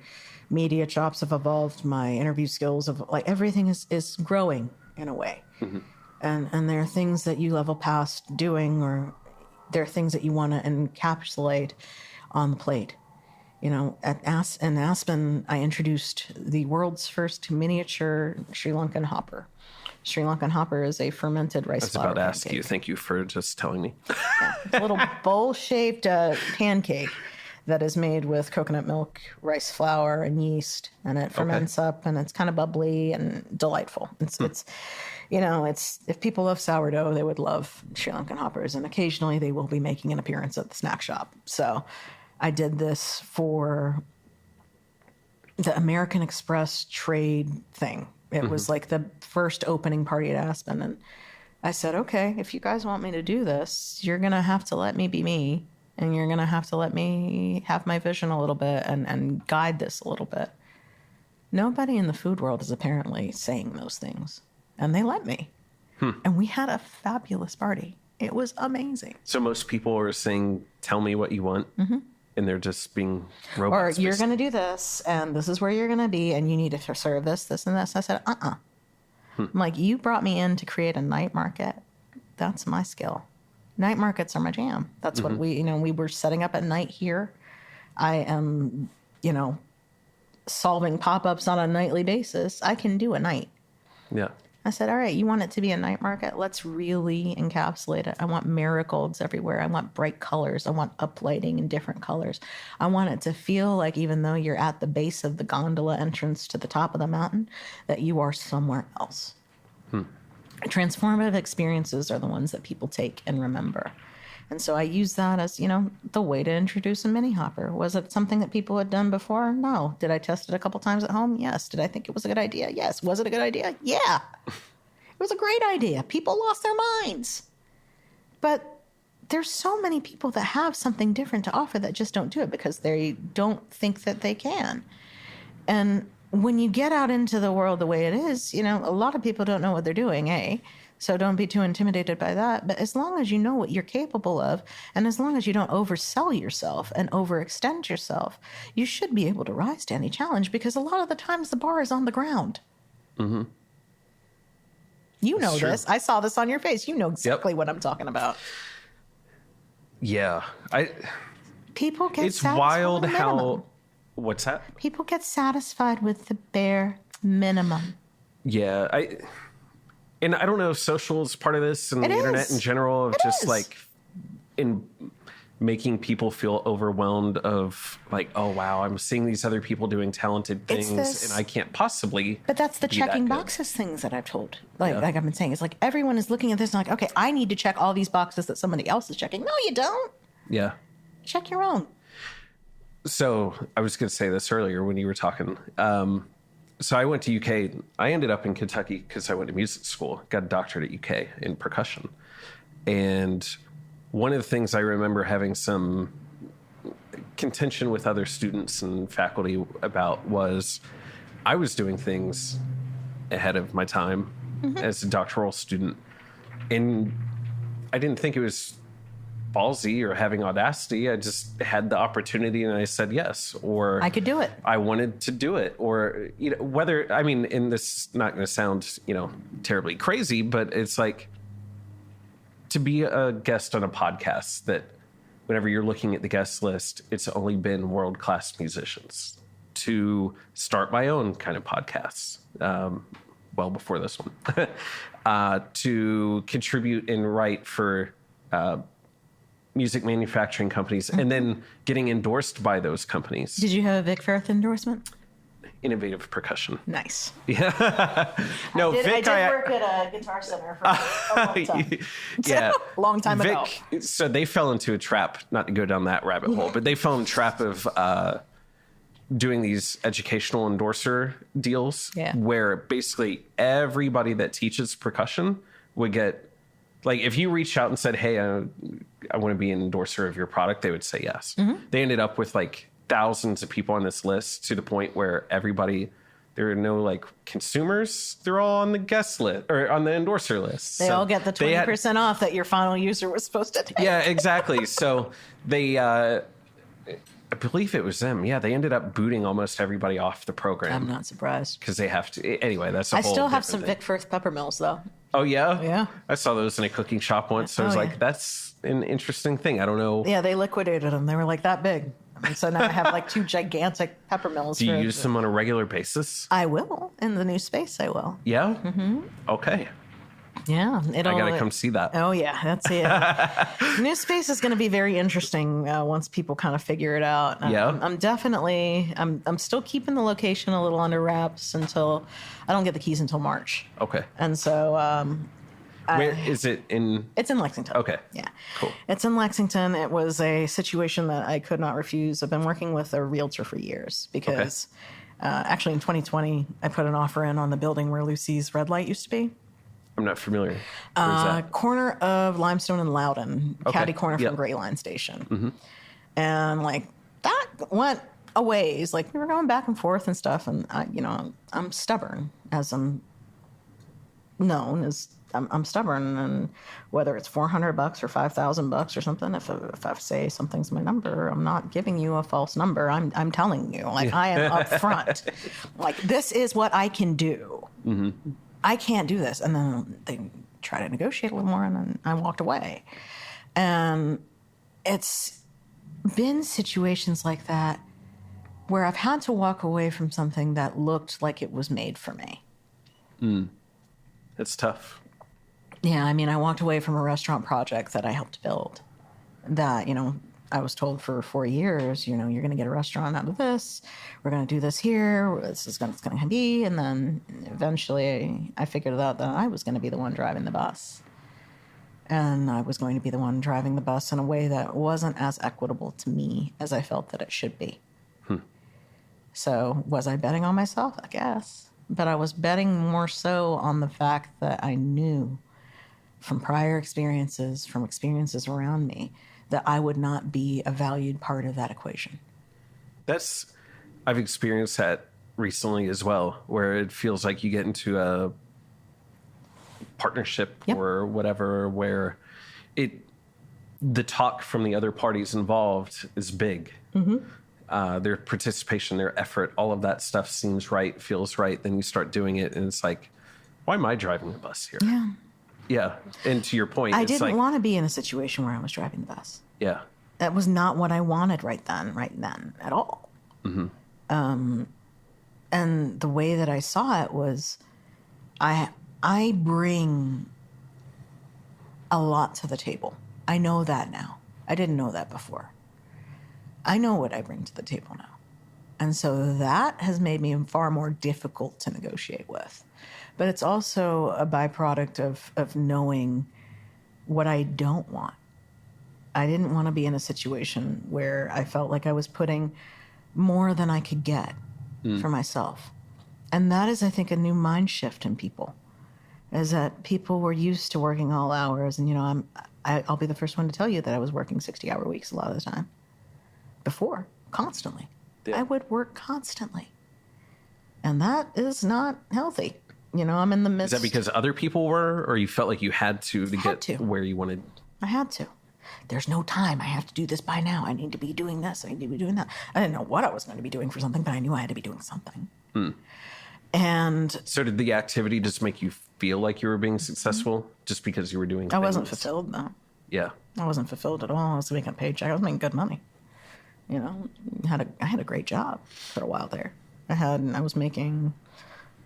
media chops have evolved, my interview skills have, like, everything is growing in a way. And there are things that you level past doing, or there are things that you want to encapsulate on the plate. You know, in Aspen, I introduced the world's first miniature Sri Lankan hopper. Sri Lankan hopper is a fermented rice flour pancake. I was about to ask you. Thank you for just telling me. Yeah, it's a little bowl-shaped pancake that is made with coconut milk, rice flour, and yeast, and it ferments up, and it's kind of bubbly and delightful. It's if people love sourdough, they would love Sri Lankan hoppers, and occasionally they will be making an appearance at the snack shop. So I did this for the American Express trade thing. It was like the first opening party at Aspen, and I said, okay, if you guys want me to do this, you're going to have to let me be me, and you're going to have to let me have my vision a little bit and guide this a little bit. Nobody in the food world is apparently saying those things, and they let me. And we had a fabulous party. It was amazing. So most people are saying, tell me what you want. And they're just being robots. Or you're going to do this, and this is where you're going to be, and you need to serve this, this, and this. I said, I'm like, you brought me in to create a night market. That's my skill. Night markets are my jam. That's what we were setting up at night here. I am, solving pop-ups on a nightly basis. I can do a night. Yeah. I said, all right, you want it to be a night market? Let's really encapsulate it. I want marigolds everywhere. I want bright colors. I want uplighting in different colors. I want it to feel like, even though you're at the base of the gondola entrance to the top of the mountain, that you are somewhere else. Transformative experiences are the ones that people take and remember. And so I use that as, the way to introduce a mini hopper. Was it something that people had done before? No. Did I test it a couple times at home? Yes. Did I think it was a good idea? Yes. Was it a good idea? Yeah. It was a great idea. People lost their minds. But there's so many people that have something different to offer that just don't do it because they don't think that they can. And when you get out into the world the way it is, a lot of people don't know what they're doing, So don't be too intimidated by that. But as long as you know what you're capable of, and as long as you don't oversell yourself and overextend yourself, you should be able to rise to any challenge, because a lot of the times the bar is on the ground. You know this. I saw this on your face. You know exactly what I'm talking about. Yeah. People get It's satisfied wild with the how... minimum. What's that? People get satisfied with the bare minimum. Yeah. And I don't know if social is part of this, and the internet in general, of just like in making people feel overwhelmed of like, oh wow, I'm seeing these other people doing talented things, and I can't possibly. But that's the checking boxes things that I've told. Like I've been saying, it's like everyone is looking at this and like, okay, I need to check all these boxes that somebody else is checking. No, you don't. Yeah. Check your own. So I was going to say this earlier when you were talking. So I went to UK. I ended up in Kentucky because I went to music school, got a doctorate at UK in percussion. And one of the things I remember having some contention with other students and faculty about was I was doing things ahead of my time as a doctoral student. And I didn't think it was ballsy or having audacity. I just had the opportunity and I said yes, or I could do it. I wanted to do it, or whether, I mean, and this is not going to sound terribly crazy, but it's like to be a guest on a podcast that whenever you're looking at the guest list, it's only been world-class musicians. to start my own kind of podcasts, well before this one, to contribute and write for music manufacturing companies, and then getting endorsed by those companies. Did you have a Vic Firth endorsement? Innovative percussion. Nice. Yeah. No, I Vic. did work at a Guitar Center for a long time. Yeah. Long time ago. So they fell into a trap, not to go down that rabbit hole, but they fell in a trap of doing these educational endorser deals where basically everybody that teaches percussion would get, like, if you reached out and said, hey, I want to be an endorser of your product, they would say yes. They ended up with like thousands of people on this list, to the point where there are no like consumers. They're all on the guest list or on the endorser list. They all get the 20% off that your final user was supposed to take. Yeah, exactly. So they, I believe it was them. Yeah, they ended up booting almost everybody off the program. I'm not surprised. Because they have to. Anyway, that's a I whole still have some thing. Vic Firth peppermills, though. Oh, yeah? Yeah. I saw those in a cooking shop once. So I was like, that's an interesting thing. I don't know. Yeah, they liquidated them. They were like that big. And so now I have like 2 gigantic peppermills. Do you use them on a regular basis? I will. In the new space, I will. Yeah? Mm-hmm. Okay. Yeah. I got to come see that. Oh, yeah. That's it. New space is going to be very interesting once people kind of figure it out. I'm definitely, I'm still keeping the location a little under wraps until I don't get the keys until March. Okay. And so, where is it in? It's in Lexington. Okay. Yeah. Cool. It's in Lexington. It was a situation that I could not refuse. I've been working with a realtor for years because actually in 2020, I put an offer in on the building where Lucy's Red Light used to be. I'm not familiar. Where's that? Corner of Limestone and Loudon, catty corner from Gray Line Station. Mm-hmm. And like that went a ways. Like we were going back and forth and stuff. And I'm stubborn, as I'm known as. I'm stubborn, and whether it's $400 or $5,000 or something, if I say something's my number, I'm not giving you a false number. I'm telling you, like I am upfront. Like this is what I can do. Mm-hmm. I can't do this, and then they try to negotiate a little more, and then I walked away. And it's been situations like that where I've had to walk away from something that looked like it was made for me. It's tough. Yeah, I mean, I walked away from a restaurant project that I helped build that, I was told for 4 years, you're going to get a restaurant out of this. We're going to do this here. This is it's going to be. And then eventually I figured out that I was going to be the one driving the bus. And I was going to be the one driving the bus in a way that wasn't as equitable to me as I felt that it should be. So was I betting on myself? I guess. But I was betting more so on the fact that I knew from prior experiences, from experiences around me, that I would not be a valued part of that equation. I've experienced that recently as well, where it feels like you get into a partnership or whatever, where the talk from the other parties involved is big. Mm-hmm. Their participation, their effort, all of that stuff seems right, feels right. Then you start doing it, and it's like, why am I driving the bus here? Yeah. Yeah. And to your point, I didn't want to be in a situation where I was driving the bus. Yeah. That was not what I wanted right then at all. Mm-hmm. And the way that I saw it was I bring a lot to the table. I know that now. I didn't know that before. I know what I bring to the table now. And so that has made me far more difficult to negotiate with. But it's also a byproduct of knowing what I don't want. I didn't want to be in a situation where I felt like I was putting more than I could get for myself. And that is, I think, a new mind shift in people, is that people were used to working all hours. And, I'll be the first one to tell you that I was working 60-hour weeks a lot of the time. Before, constantly. Yeah. I would work constantly. And that is not healthy. I'm in the midst. Is that because other people were, or you felt like you had to get where you wanted? I had to. There's no time. I have to do this by now. I need to be doing this. I need to be doing that. I didn't know what I was going to be doing for something, but I knew I had to be doing something. And so did the activity just make you feel like you were being successful just because you were doing things? I wasn't fulfilled, though. Yeah. I wasn't fulfilled at all. I was making a paycheck. I was making good money. You know, I had a great job for a while there. I was making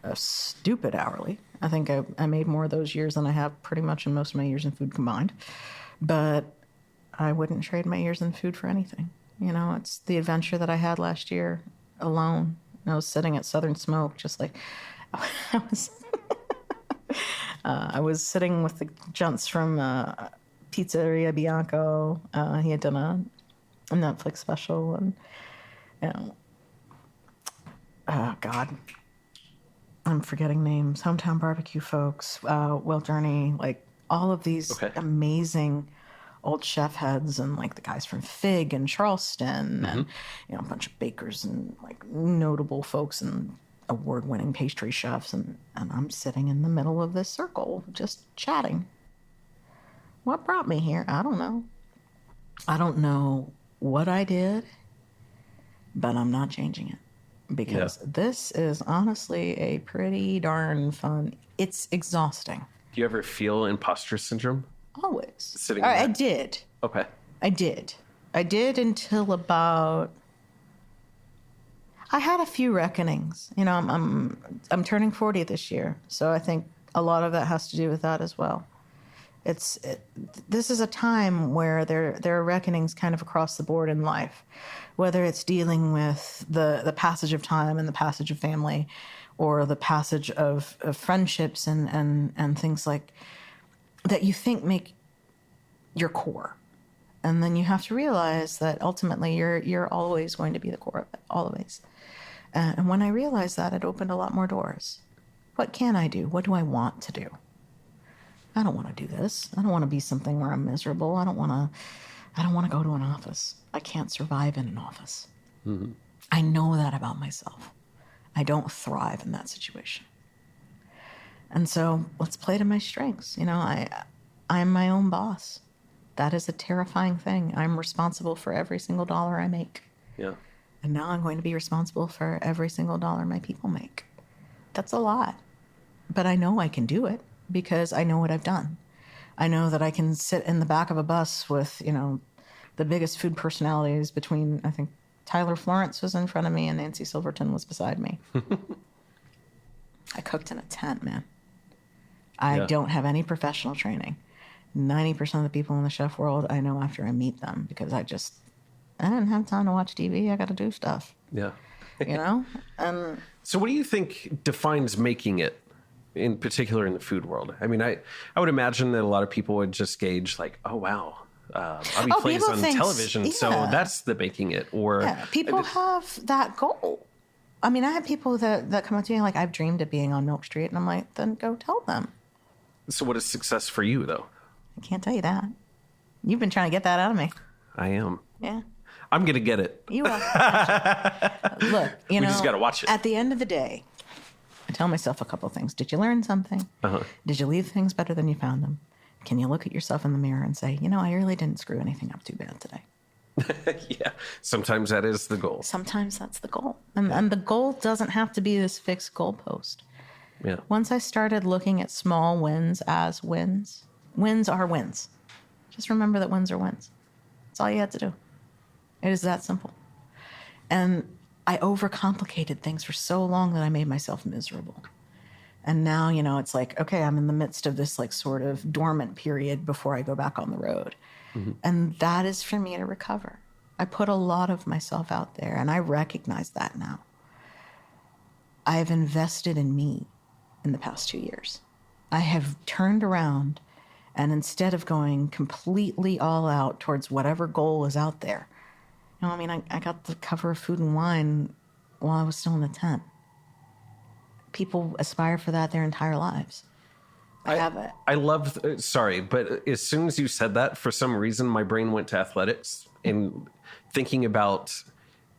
a stupid hourly. I think I made more of those years than I have pretty much in most of my years in food combined. But I wouldn't trade my years in food for anything. You know, it's the adventure that I had last year alone. I was sitting at Southern Smoke, just like I was. I was sitting with the gents from Pizzeria Bianco. He had done a Netflix special, and you know, oh God, I'm forgetting names. Hometown Barbecue folks, Will Journey, like all of these amazing old chef heads, and like the guys from Fig and Charleston, and you know, a bunch of bakers and like notable folks and award-winning pastry chefs, and I'm sitting in the middle of this circle just chatting. What brought me here? I don't know. I don't know what I did, but I'm not changing it, because this is honestly a pretty darn fun. It's exhausting. Do you ever feel imposter syndrome? Always. Sitting I did. Okay. I did until about. I had a few reckonings. You know, I'm turning 40 this year, so I think a lot of that has to do with that as well. This is a time where there are reckonings kind of across the board in life, whether it's dealing with the passage of time and the passage of family, or the passage of friendships and things like that you think make your core. And then you have to realize that ultimately you're always going to be the core of it, always. And when I realized that, it opened a lot more doors. What can I do? What do I want to do? I don't want to do this. I don't want to be something where I'm miserable. I don't want to go to an office. I can't survive in an office. Mm-hmm. I know that about myself. I don't thrive in that situation. And so let's play to my strengths. You know, I'm my own boss. That is a terrifying thing. I'm responsible for every single dollar I make. Yeah. And now I'm going to be responsible for every single dollar my people make. That's a lot. But I know I can do it because I know what I've done. I know that I can sit in the back of a bus with, you know, the biggest food personalities between, I think, Tyler Florence was in front of me and Nancy Silverton was beside me. I cooked in a tent, man. I don't have any professional training. 90% of the people in the chef world I know after I meet them, because I didn't have time to watch TV. I got to do stuff. Yeah. You know? So what do you think defines making it, in particular in the food world? I mean, I would imagine that a lot of people would just gauge like, oh, wow, Bobby Flay's on television, so that's the making it. Or people have that goal. I mean, I have people that come up to me like, I've dreamed of being on Milk Street. And I'm like, then go tell them. So what is success for you, though? I can't tell you that. You've been trying to get that out of me. I am. Yeah. I'm going to get it. You are. Look, we just got to watch it. At the end of the day, I tell myself a couple of things. Did you learn something? Did you leave things better than you found them? Can you look at yourself in the mirror and say, you know, I really didn't screw anything up too bad today? Yeah. Sometimes that is the goal. Sometimes that's the goal. And the goal doesn't have to be this fixed goalpost. Yeah. Once I started looking at small wins as wins, wins are wins. Just remember that wins are wins. That's all you had to do. It is that simple. And I overcomplicated things for so long that I made myself miserable. And now, you know, it's like, okay, I'm in the midst of this like sort of dormant period before I go back on the road. Mm-hmm. And that is for me to recover. I put a lot of myself out there, and I recognize that now. I've invested in me in the past 2 years. I have turned around, and instead of going completely all out towards whatever goal is out there, you know, I mean, I got the cover of Food and Wine while I was still in the tent. People aspire for that their entire lives. I have it. I love, sorry, but as soon as you said that, for some reason, my brain went to athletics and thinking about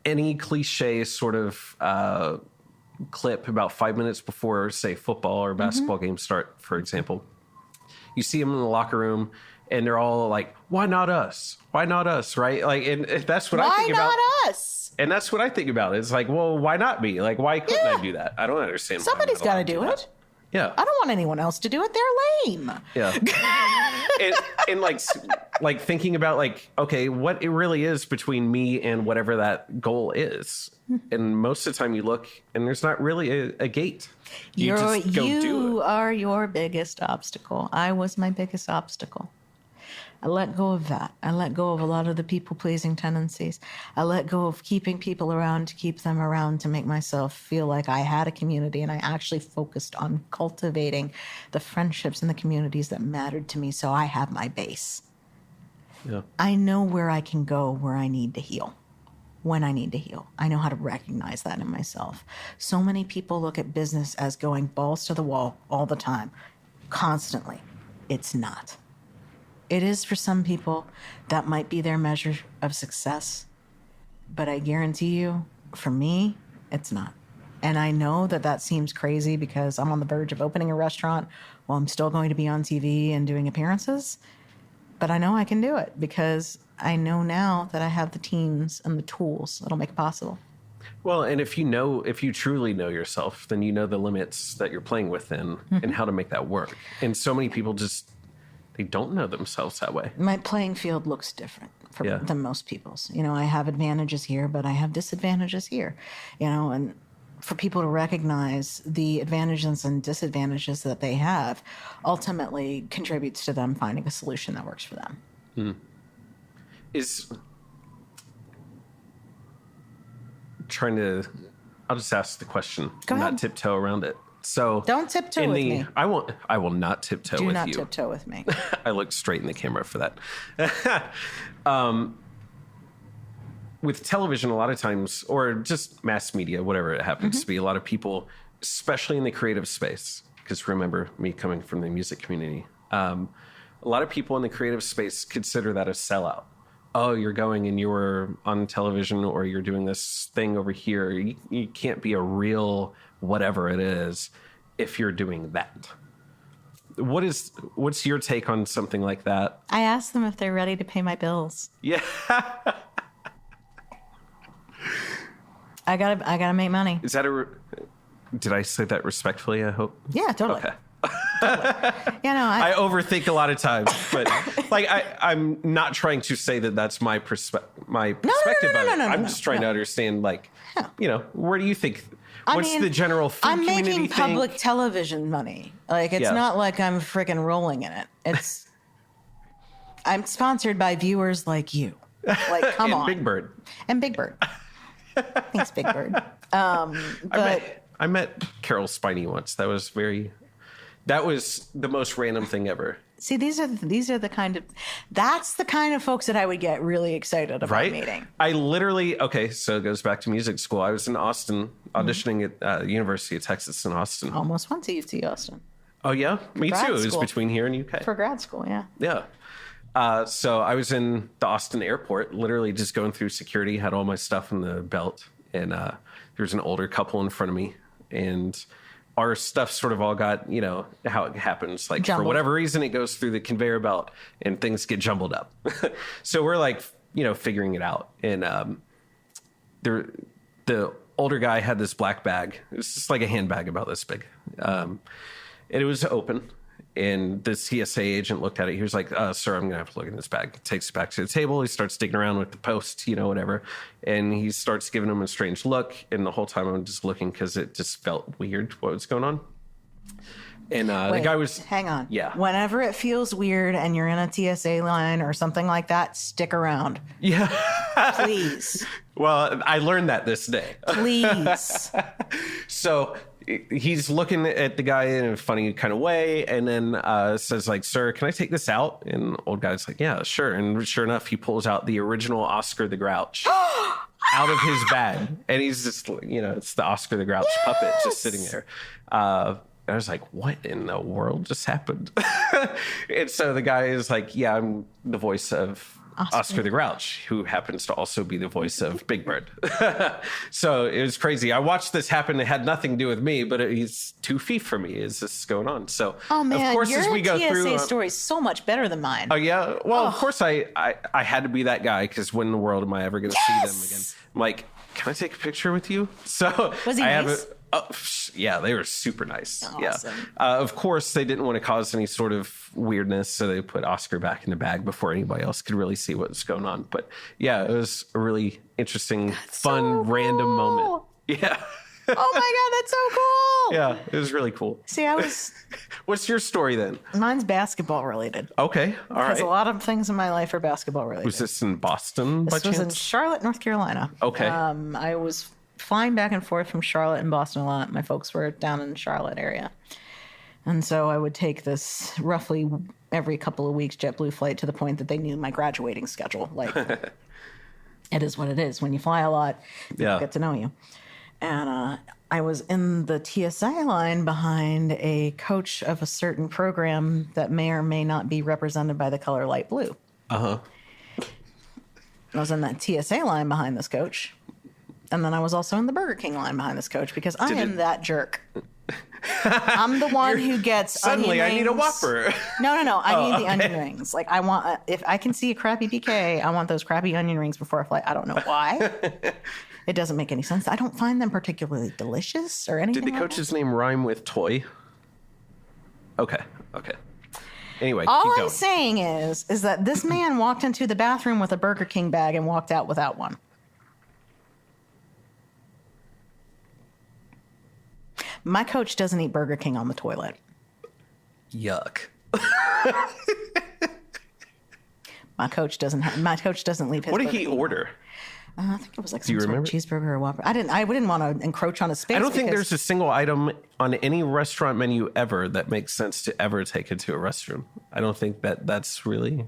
any cliche sort of clip about 5 minutes before, say, football or basketball games start, for example. You see them in the locker room and they're all like, why not us? Why not us? Right? Like, and that's what I think about. Why not us? And that's what I think about. It's like, well, why not me? Like, why couldn't I do that? I don't understand. Somebody's got to do it. Yeah. I don't want anyone else to do it. They're lame. Yeah. and like like thinking about like, okay, what it really is between me and whatever that goal is. And most of the time you look and there's not really a gate. You just go do it. You are your biggest obstacle. I was my biggest obstacle. I let go of that. I let go of a lot of the people-pleasing tendencies. I let go of keeping people around to keep them around to make myself feel like I had a community, and I actually focused on cultivating the friendships and the communities that mattered to me, so I have my base. Yeah. I know where I can go, where I need to heal, when I need to heal. I know how to recognize that in myself. So many people look at business as going balls to the wall all the time, constantly. It's not. It is for some people. That might be their measure of success. But I guarantee you, for me, it's not. And I know that that seems crazy because I'm on the verge of opening a restaurant while I'm still going to be on TV and doing appearances. But I know I can do it because I know now that I have the teams and the tools that'll make it possible. Well, and if you truly know yourself, then you know the limits that you're playing within and how to make that work. And so many people they don't know themselves that way. My playing field looks different than most people's. I have advantages here, but I have disadvantages here. And for people to recognize the advantages and disadvantages that they have ultimately contributes to them finding a solution that works for them. I'll just ask the question, Go ahead. not tiptoe around it. So don't tiptoe with me. I will not tiptoe with you. Do not tiptoe with me. I look straight in the camera for that. With television, a lot of times, or just mass media, whatever it happens to be, a lot of people, especially in the creative space, because remember me coming from the music community, a lot of people in the creative space consider that a sellout. Oh, you're going and you're on television or you're doing this thing over here. You can't be a real whatever it is if you're doing that. What's your take on something like that? I ask them if they're ready to pay my bills. Yeah. I gotta make money. Is that did I say that respectfully, I hope? Yeah, totally. Okay. I overthink a lot of times, but like I'm not trying to say that that's my perspective. No, I'm just trying to understand, like, where do you think? What's the general food community I'm making public think? television money. Like, it's not like I'm freaking rolling in it. I'm sponsored by viewers like you. Like, come on. Big Bird. And Big Bird. Thanks, Big Bird. I met Carol Spiney once. That was the most random thing ever. See, these are the kind of folks that I would get really excited about meeting. I literally, so it goes back to music school. I was in Austin auditioning at University of Texas in Austin. Almost went to UT Austin. Oh yeah, me too. It was between here and UK. For grad school, yeah. Yeah. So I was in the Austin airport, literally just going through security, had all my stuff in the belt, and there was an older couple in front of me, and our stuff sort of all got, how it happens. Like, jumbled. For whatever reason, it goes through the conveyor belt and things get jumbled up. So we're like, figuring it out. And the older guy had this black bag. It was just like a handbag about this big. And it was open. And the TSA agent looked at it. He was like, sir, I'm going to have to look in this bag. He takes it back to the table. He starts digging around with the post, whatever. And he starts giving him a strange look. And the whole time I'm just looking because it just felt weird what was going on. And the guy was... Hang on. Yeah. Whenever it feels weird and you're in a TSA line or something like that, stick around. Yeah. Please. Well, I learned that this day. Please. So... he's looking at the guy in a funny kind of way and then says, like, sir, can I take this out? And the old guy's like, yeah, sure. And sure enough, he pulls out the original Oscar the Grouch out of his bag. And he's just, it's the Oscar the Grouch puppet just sitting there. I was like, what in the world just happened? And so the guy is like, yeah, I'm the voice of Oscar the Grouch, who happens to also be the voice of Big Bird. So it was crazy. I watched this happen. It had nothing to do with me, but he's 2 feet from me. Is this going on? So, oh man, of course, your as we go TSA through, story is so much better than mine. Oh yeah. Well, of course, I had to be that guy because when in the world am I ever going to see them again? I'm like, can I take a picture with you? So was he nice? Oh, yeah, they were super nice. Awesome. Yeah. Of course, they didn't want to cause any sort of weirdness, so they put Oscar back in the bag before anybody else could really see what was going on. But yeah, it was a really interesting, fun, random moment. Yeah. Oh my God, that's so cool. Yeah, it was really cool. See, What's your story then? Mine's basketball related. Okay, all right. Because a lot of things in my life are basketball related. Was this in Boston by chance? This was in Charlotte, North Carolina. Okay. I was flying back and forth from Charlotte and Boston a lot. My folks were down in the Charlotte area. And so I would take this roughly every couple of weeks JetBlue flight to the point that they knew my graduating schedule. Like, it is what it is. When you fly a lot, people get to know you. And I was in the TSA line behind a coach of a certain program that may or may not be represented by the color light blue. Uh-huh. I was in that TSA line behind this coach. And then I was also in the Burger King line behind this coach because I am that jerk. I'm the one who gets suddenly onion rings. I need a Whopper. No. I need the onion rings. Like, I want, if I can see a crappy BK, I want those crappy onion rings before I fly. I don't know why. It doesn't make any sense. I don't find them particularly delicious or anything. Did the coach's name rhyme with toy? Okay. Anyway, all I'm saying is that this man walked into the bathroom with a Burger King bag and walked out without one. My coach doesn't eat Burger King on the toilet. Yuck. My coach doesn't leave his. What did Burger he King order? I think it was like some sort of cheeseburger or Whopper. I didn't want to encroach on his space. I don't think there's a single item on any restaurant menu ever that makes sense to ever take into a restroom. I don't think that's really.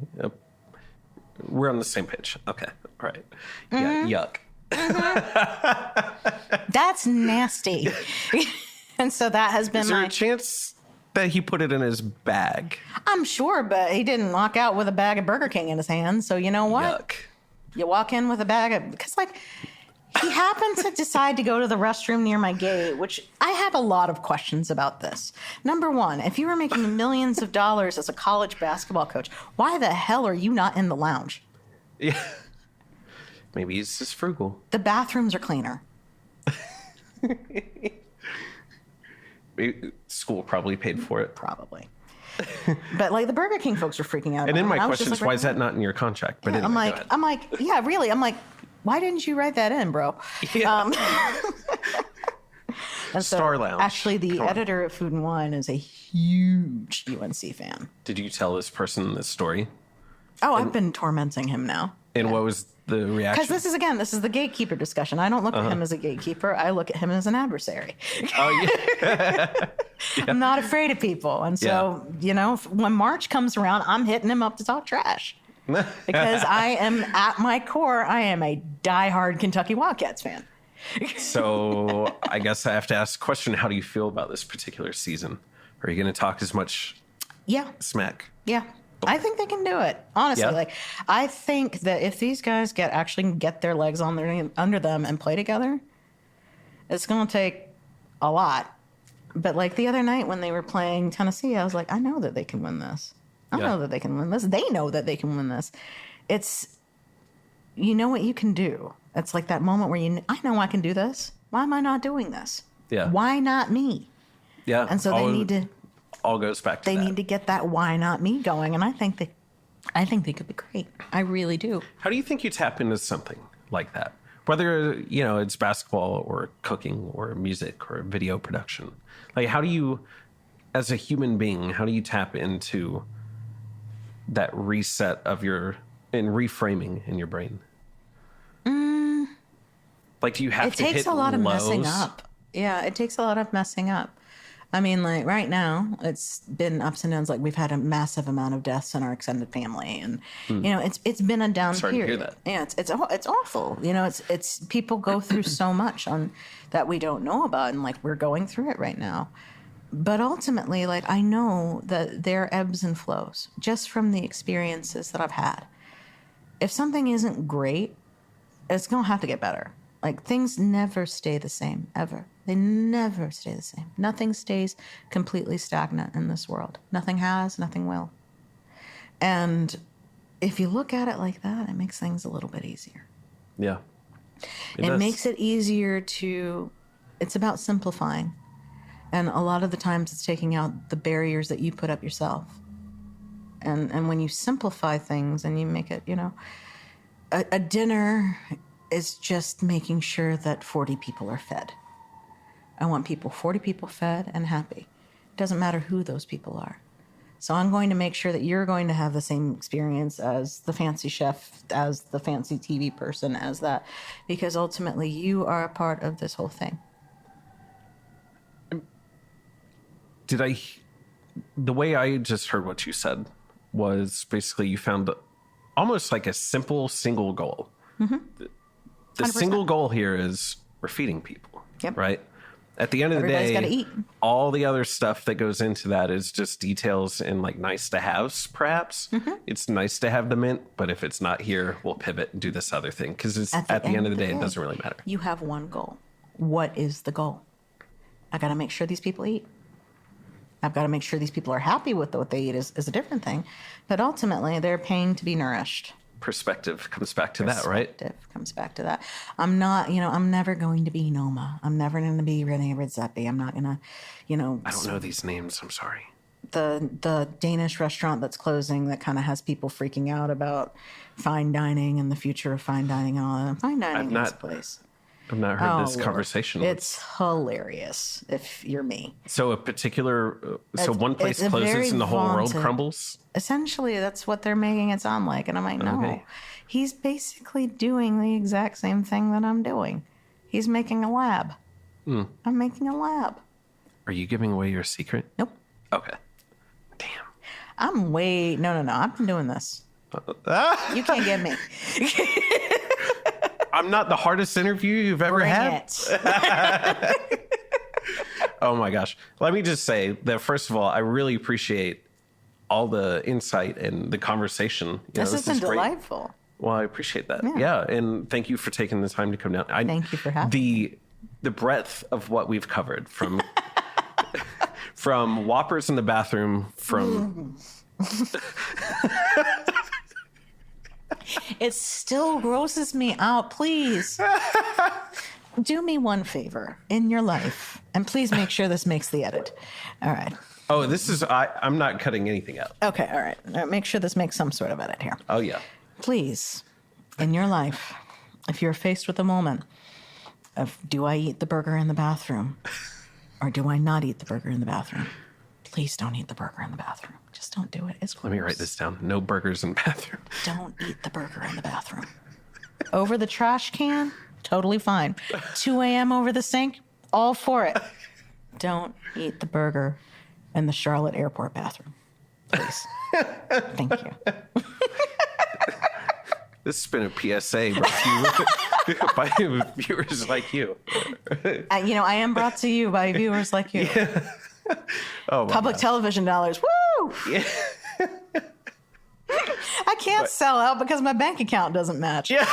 We're on the same page. Okay. All right. Mm-hmm. Yeah. Yuck. Mm-hmm. That's nasty. And so that has been. Is there a chance that he put it in his bag? I'm sure, but he didn't walk out with a bag of Burger King in his hand. So you know what? Yuck. You walk in with a bag of, because like he happened to decide to go to the restroom near my gate, which I have a lot of questions about this. Number one, if you were making millions of dollars as a college basketball coach, why the hell are you not in the lounge? Yeah. Maybe he's just frugal. The bathrooms are cleaner. School probably paid for it. Probably. But like the Burger King folks are freaking out. And then my I question is, why is that not in your contract? But yeah, anyway, I'm like, yeah, really. I'm like, why didn't you write that in, bro? Yeah. And so, Star Lounge. Actually, the editor of Food and Wine is a huge UNC fan. Did you tell this person this story? Oh, I've been tormenting him now. And what was the reaction? Because this is the gatekeeper discussion. I don't look at him as a gatekeeper. I look at him as an adversary. Oh, yeah. I'm not afraid of people. And so, when March comes around, I'm hitting him up to talk trash. Because I am, at my core, I am a diehard Kentucky Wildcats fan. So I guess I have to ask the question, how do you feel about this particular season? Are you going to talk as much smack? Yeah. I think they can do it. Honestly, Yeah. I think that if these guys get their legs under them and play together, it's going to take a lot. But like the other night when they were playing Tennessee, I was like, I know that they can win this. I know that they can win this. They know that they can win this. It's, you know what you can do. It's like that moment where I know I can do this. Why am I not doing this? Yeah. Why not me? Yeah. And so they need to. All goes back to They that. need to get that why not me going, and I think they could be great. I really do. How do you think you tap into something like that? Whether, it's basketball or cooking or music or video production. Like, how do you, as a human being, how do you tap into that reset of and reframing in your brain? Like, do you have to hit It takes a lot of messing lows? up. Yeah, it takes a lot of messing up. I mean, like right now, it's been ups and downs. Like we've had a massive amount of deaths in our extended family, and it's been a down Sorry period. to hear that. Yeah, it's awful. It's people go through so much that we don't know about, and like we're going through it right now. But ultimately, like I know that there are ebbs and flows just from the experiences that I've had. If something isn't great, it's gonna have to get better. Like things never stay the same ever. They never stay the same. Nothing stays completely stagnant in this world. Nothing has, nothing will. And if you look at it like that, it makes things a little bit easier. Yeah. It makes it easier to It's about simplifying. And a lot of the times it's taking out the barriers that you put up yourself. And when you simplify things and you make it, a dinner is just making sure that 40 people are fed. I want 40 people fed and happy. It doesn't matter who those people are. So I'm going to make sure that you're going to have the same experience as the fancy chef, as the fancy TV person, as that, because ultimately you are a part of this whole thing. The way I just heard what you said was basically you found almost like a simple single goal. Mm-hmm. The single goal here is we're feeding people, right? At the end of the day, gotta eat. All the other stuff that goes into that is just details and like nice to haves, perhaps. Mm-hmm. It's nice to have the mint, but if it's not here, we'll pivot and do this other thing. Because at the end of the day, it doesn't really matter. You have one goal. What is the goal? I got to make sure these people eat. I've got to make sure these people are happy with what they eat is a different thing. But ultimately, they're paying to be nourished. Perspective comes back to that, right? Perspective comes back to that. I'm not, I'm never going to be Noma. I'm never going to be Rene Redzepi. I'm not going to, I don't know these names. I'm sorry. The Danish restaurant that's closing that kind of has people freaking out about fine dining and the future of fine dining and all that. Fine dining is a place. I've not heard this conversation. It's hilarious if you're me. So one place closes and the whole world crumbles? Essentially, that's what they're making it sound like. And I'm like, no. Okay. He's basically doing the exact same thing that I'm doing. He's making a lab. I'm making a lab. Are you giving away your secret? Nope. Okay. Damn. No. I've been doing this. You can't get me. I'm not the hardest interview you've ever had. Oh my gosh. Let me just say that first of all, I really appreciate all the insight and the conversation. This has been delightful. Well, I appreciate that. Yeah. And thank you for taking the time to come down. Thank you for having me. The breadth of what we've covered from Whoppers in the bathroom, from it still grosses me out. Please do me one favor in your life, and please make sure this makes the edit. All right. Oh, I'm not cutting anything out. Okay. All right. Make sure this makes some sort of edit here. Oh, yeah. Please, in your life, if you're faced with a moment of, do I eat the burger in the bathroom or do I not eat the burger in the bathroom? Please don't eat the burger in the bathroom. Just don't do it. It's gross. Let me write this down. No burgers in the bathroom. Don't eat the burger in the bathroom. Over the trash can, totally fine. 2 a.m. over the sink, all for it. Don't eat the burger in the Charlotte airport bathroom. Please. Thank you. This has been a PSA brought to you by viewers like you. I am brought to you by viewers like you. Yeah. Oh, Public television dollars. Woo! Yeah. I can't sell out because my bank account doesn't match. Yeah. Like,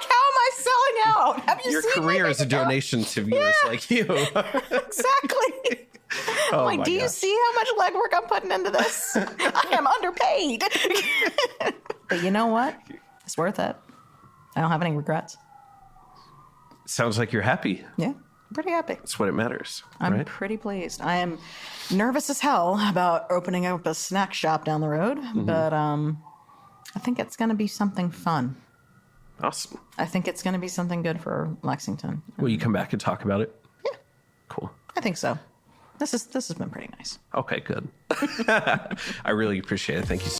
how am I selling out? Have you Your seen career is a donation to viewers like you. Exactly. Oh, like, do you see how much legwork I'm putting into this? I am underpaid. But you know what? It's worth it. I don't have any regrets. Sounds like you're happy. Yeah. Pretty happy. That's what it matters. I'm pretty pleased. I am nervous as hell about opening up a snack shop down the road, but I think it's going to be something fun. Awesome. I think it's going to be something good for Lexington. Will you come back and talk about it? Yeah. Cool. I think so. This has been pretty nice. Okay, good. I really appreciate it. Thank you so much.